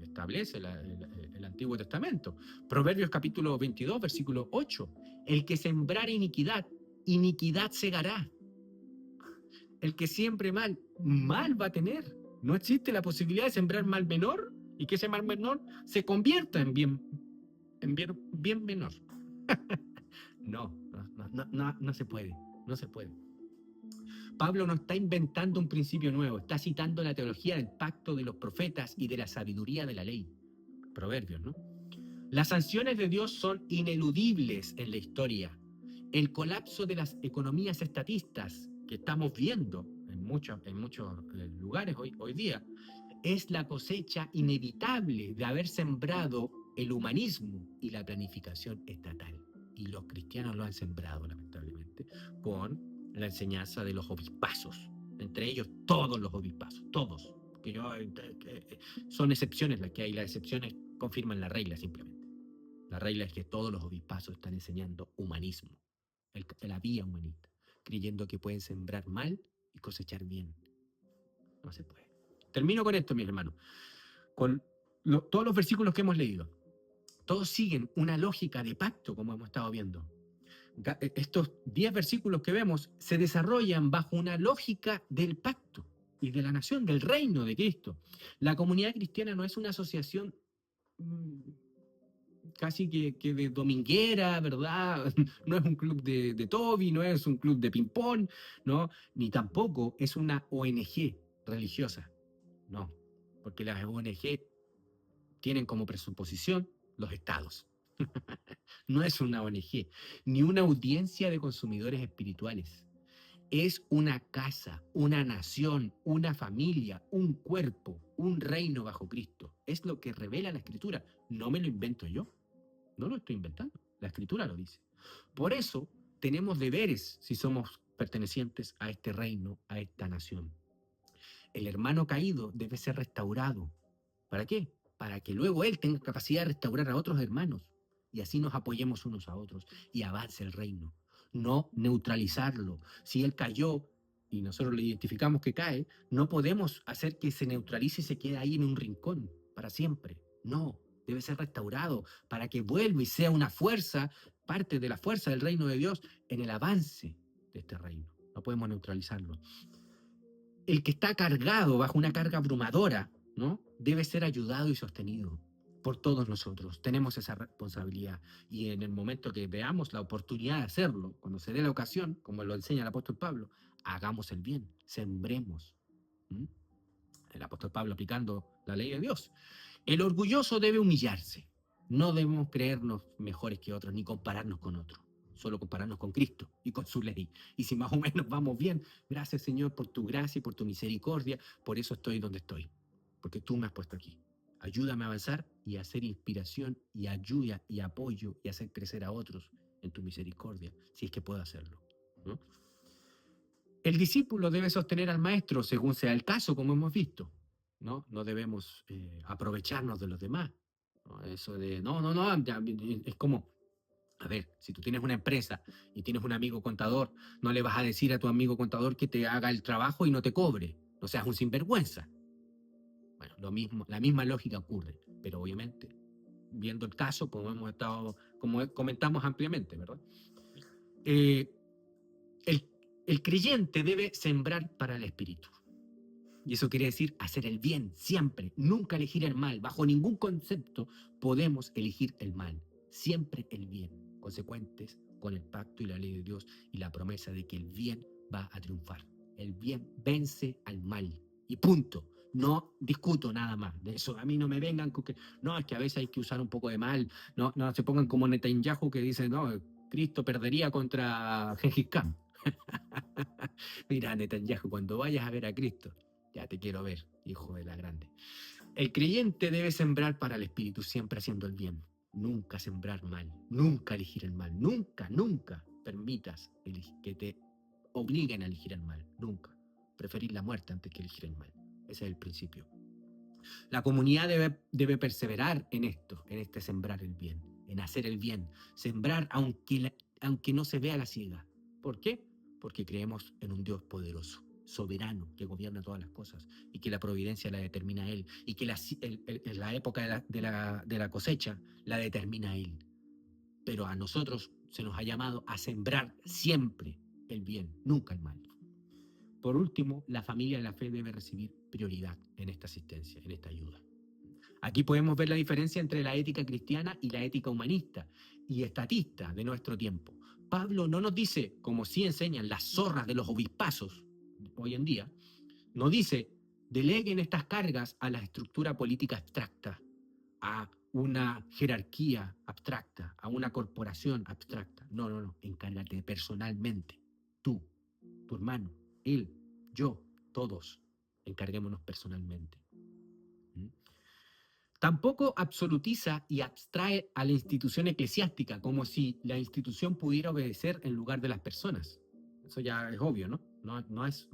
establece el Antiguo Testamento. Proverbios capítulo 22, versículo 8, el que sembrar iniquidad, iniquidad segará. El que siempre mal, mal va a tener. No existe la posibilidad de sembrar mal menor y que ese mal menor se convierta en bien menor. No se puede, no se puede. Pablo no está inventando un principio nuevo, está citando la teología del pacto de los profetas y de la sabiduría de la ley. Proverbios, ¿no? Las sanciones de Dios son ineludibles en la historia. El colapso de las economías estatistas que estamos viendo en muchos lugares hoy día es la cosecha inevitable de haber sembrado el humanismo y la planificación estatal. Y los cristianos lo han sembrado, lamentablemente, con la enseñanza de los obispazos, entre ellos todos los obispazos, todos. Son excepciones las que hay, las excepciones confirman la regla simplemente. La regla es que todos los obispazos están enseñando humanismo, la vía humanista, creyendo que pueden sembrar mal y cosechar bien. No se puede. Termino con esto, mis hermanos. Con todos los versículos que hemos leído, todos siguen una lógica de pacto, como hemos estado viendo. Estos 10 versículos que vemos se desarrollan bajo una lógica del pacto y de la nación, del reino de Cristo. La comunidad cristiana no es una asociación casi que de dominguera, ¿verdad? No es un club de Toby, no es un club de ping-pong, ¿no? Ni tampoco es una ONG religiosa, no, porque las ONG tienen como presuposición los estados. No es una ONG, ni una audiencia de consumidores espirituales. Es una casa, una nación, una familia, un cuerpo, un reino bajo Cristo. Es lo que revela la Escritura. No me lo invento yo. No lo estoy inventando. La Escritura lo dice. Por eso tenemos deberes si somos pertenecientes a este reino, a esta nación. El hermano caído debe ser restaurado. ¿Para qué? para que luego Él tenga capacidad de restaurar a otros hermanos y así nos apoyemos unos a otros y avance el reino. No neutralizarlo. Si Él cayó y nosotros le identificamos que cae, no podemos hacer que se neutralice y se quede ahí en un rincón para siempre. No, debe ser restaurado para que vuelva y sea una fuerza, parte de la fuerza del reino de Dios en el avance de este reino. No podemos neutralizarlo. El que está cargado bajo una carga abrumadora, ¿no? Debe ser ayudado y sostenido por todos nosotros. Tenemos esa responsabilidad. Y en el momento que veamos la oportunidad de hacerlo, cuando se dé la ocasión, como lo enseña el apóstol Pablo, hagamos el bien, sembremos. ¿Mm? El apóstol Pablo aplicando la ley de Dios. El orgulloso debe humillarse. No debemos creernos mejores que otros ni compararnos con otros. Solo compararnos con Cristo y con su ley. Y si más o menos vamos bien, gracias Señor por tu gracia y por tu misericordia, por eso estoy donde estoy. Porque tú me has puesto aquí. Ayúdame a avanzar y a ser inspiración y ayuda y apoyo y hacer crecer a otros en tu misericordia, si es que puedo hacerlo, ¿no? El discípulo debe sostener al maestro según sea el caso, como hemos visto. No debemos aprovecharnos de los demás. ¿No? Eso de, no, es como, a ver, si tú tienes una empresa y tienes un amigo contador, no le vas a decir a tu amigo contador que te haga el trabajo y no te cobre. No seas un sinvergüenza. Bueno, lo mismo, la misma lógica ocurre, pero obviamente, viendo el caso, como comentamos ampliamente, ¿verdad? Eh, el, el creyente debe sembrar para el espíritu. Y eso quiere decir hacer el bien siempre, nunca elegir el mal. Bajo ningún concepto podemos elegir el mal, siempre el bien, consecuentes con el pacto y la ley de Dios y la promesa de que el bien va a triunfar. El bien vence al mal y punto. No discuto nada más de eso. A mí no me vengan con que, no, es que a veces hay que usar un poco de mal. No se pongan como Netanyahu que dice, no, Cristo perdería contra Gengis Khan. Mira, Netanyahu, cuando vayas a ver a Cristo, ya te quiero ver, hijo de la grande. El creyente debe sembrar para el espíritu, siempre haciendo el bien. Nunca sembrar mal, nunca elegir el mal, nunca permitas que te obliguen a elegir el mal, nunca. Preferir la muerte antes que elegir el mal. Ese es el principio. La comunidad debe perseverar en esto, en este sembrar el bien, en hacer el bien. Sembrar aunque no se vea la ciega. ¿Por qué? Porque creemos en un Dios poderoso, soberano, que gobierna todas las cosas y que la providencia la determina Él y que la época de la cosecha la determina Él. Pero a nosotros se nos ha llamado a sembrar siempre el bien, nunca el mal. Por último, la familia de la fe debe recibir prioridad en esta asistencia, en esta ayuda. Aquí podemos ver la diferencia entre la ética cristiana y la ética humanista y estatista de nuestro tiempo. Pablo no nos dice, como sí enseñan las zorras de los obispazos hoy en día, no dice, deleguen estas cargas a la estructura política abstracta, a una jerarquía abstracta, a una corporación abstracta. No, encárgate personalmente. Tú, tu hermano, él, yo, todos, encarguémonos personalmente. ¿Mm? Tampoco absolutiza y abstrae a la institución eclesiástica como si la institución pudiera obedecer en lugar de las personas. Eso ya es obvio, ¿no?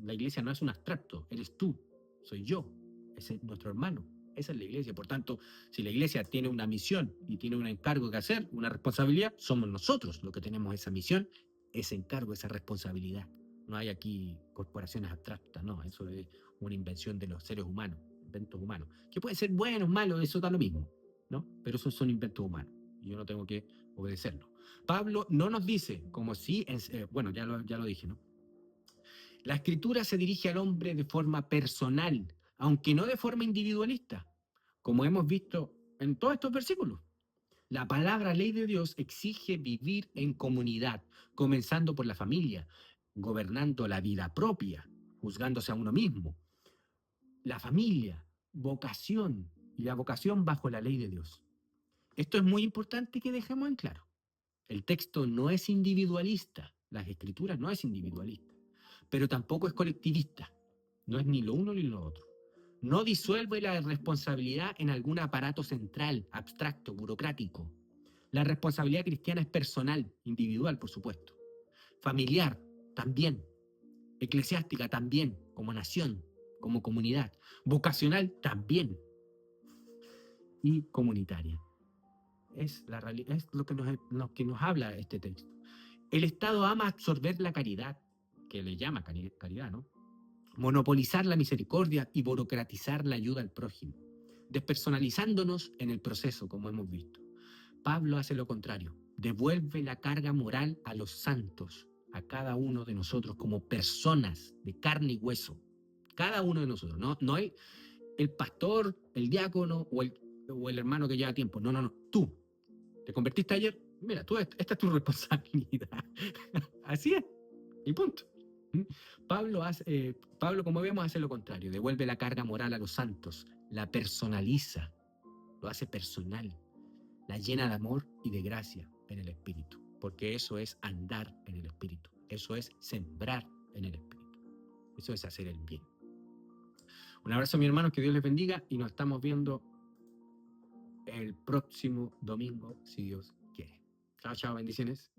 La iglesia no es un abstracto, eres tú, soy yo, ese es nuestro hermano, esa es la iglesia. Por tanto, si la iglesia tiene una misión y tiene un encargo que hacer, una responsabilidad, somos nosotros los que tenemos esa misión, ese encargo, esa responsabilidad. No hay aquí corporaciones abstractas, no, eso es una invención de los seres humanos, inventos humanos, que pueden ser buenos, malos, eso da lo mismo, ¿no? Pero esos son inventos humanos y yo no tengo que obedecerlos. Pablo no nos dice, como si, bueno, ya lo dije, ¿no? La escritura se dirige al hombre de forma personal, aunque no de forma individualista, como hemos visto en todos estos versículos. La palabra ley de Dios exige vivir en comunidad, comenzando por la familia, gobernando la vida propia, juzgándose a uno mismo. La familia, vocación, y la vocación bajo la ley de Dios. Esto es muy importante que dejemos en claro. El texto no es individualista, las escrituras no es individualista, pero tampoco es colectivista, no es ni lo uno ni lo otro. No disuelve la responsabilidad en algún aparato central, abstracto, burocrático. La responsabilidad cristiana es personal, individual, por supuesto. Familiar, también. Eclesiástica, también, como nación, como comunidad. Vocacional, también. y comunitaria. Es la realidad, es lo que nos habla este texto. El Estado ama absorber la caridad, que le llama caridad, ¿no? Monopolizar la misericordia y burocratizar la ayuda al prójimo, despersonalizándonos en el proceso, como hemos visto. Pablo hace lo contrario, devuelve la carga moral a los santos, a cada uno de nosotros como personas de carne y hueso. Cada uno de nosotros, no hay el pastor, el diácono o el hermano que lleva tiempo. No, tú. ¿Te convertiste ayer? Mira, esta es tu responsabilidad. Así es. Y punto. Pablo, como vemos, hace lo contrario. Devuelve la carga moral a los santos, la personaliza, lo hace personal, la llena de amor y de gracia en el Espíritu. Porque eso es andar en el Espíritu. Eso es sembrar en el Espíritu. Eso es hacer el bien. Un abrazo, mi hermano, que Dios les bendiga y nos estamos viendo el próximo domingo, si Dios quiere. Chao, chao, bendiciones.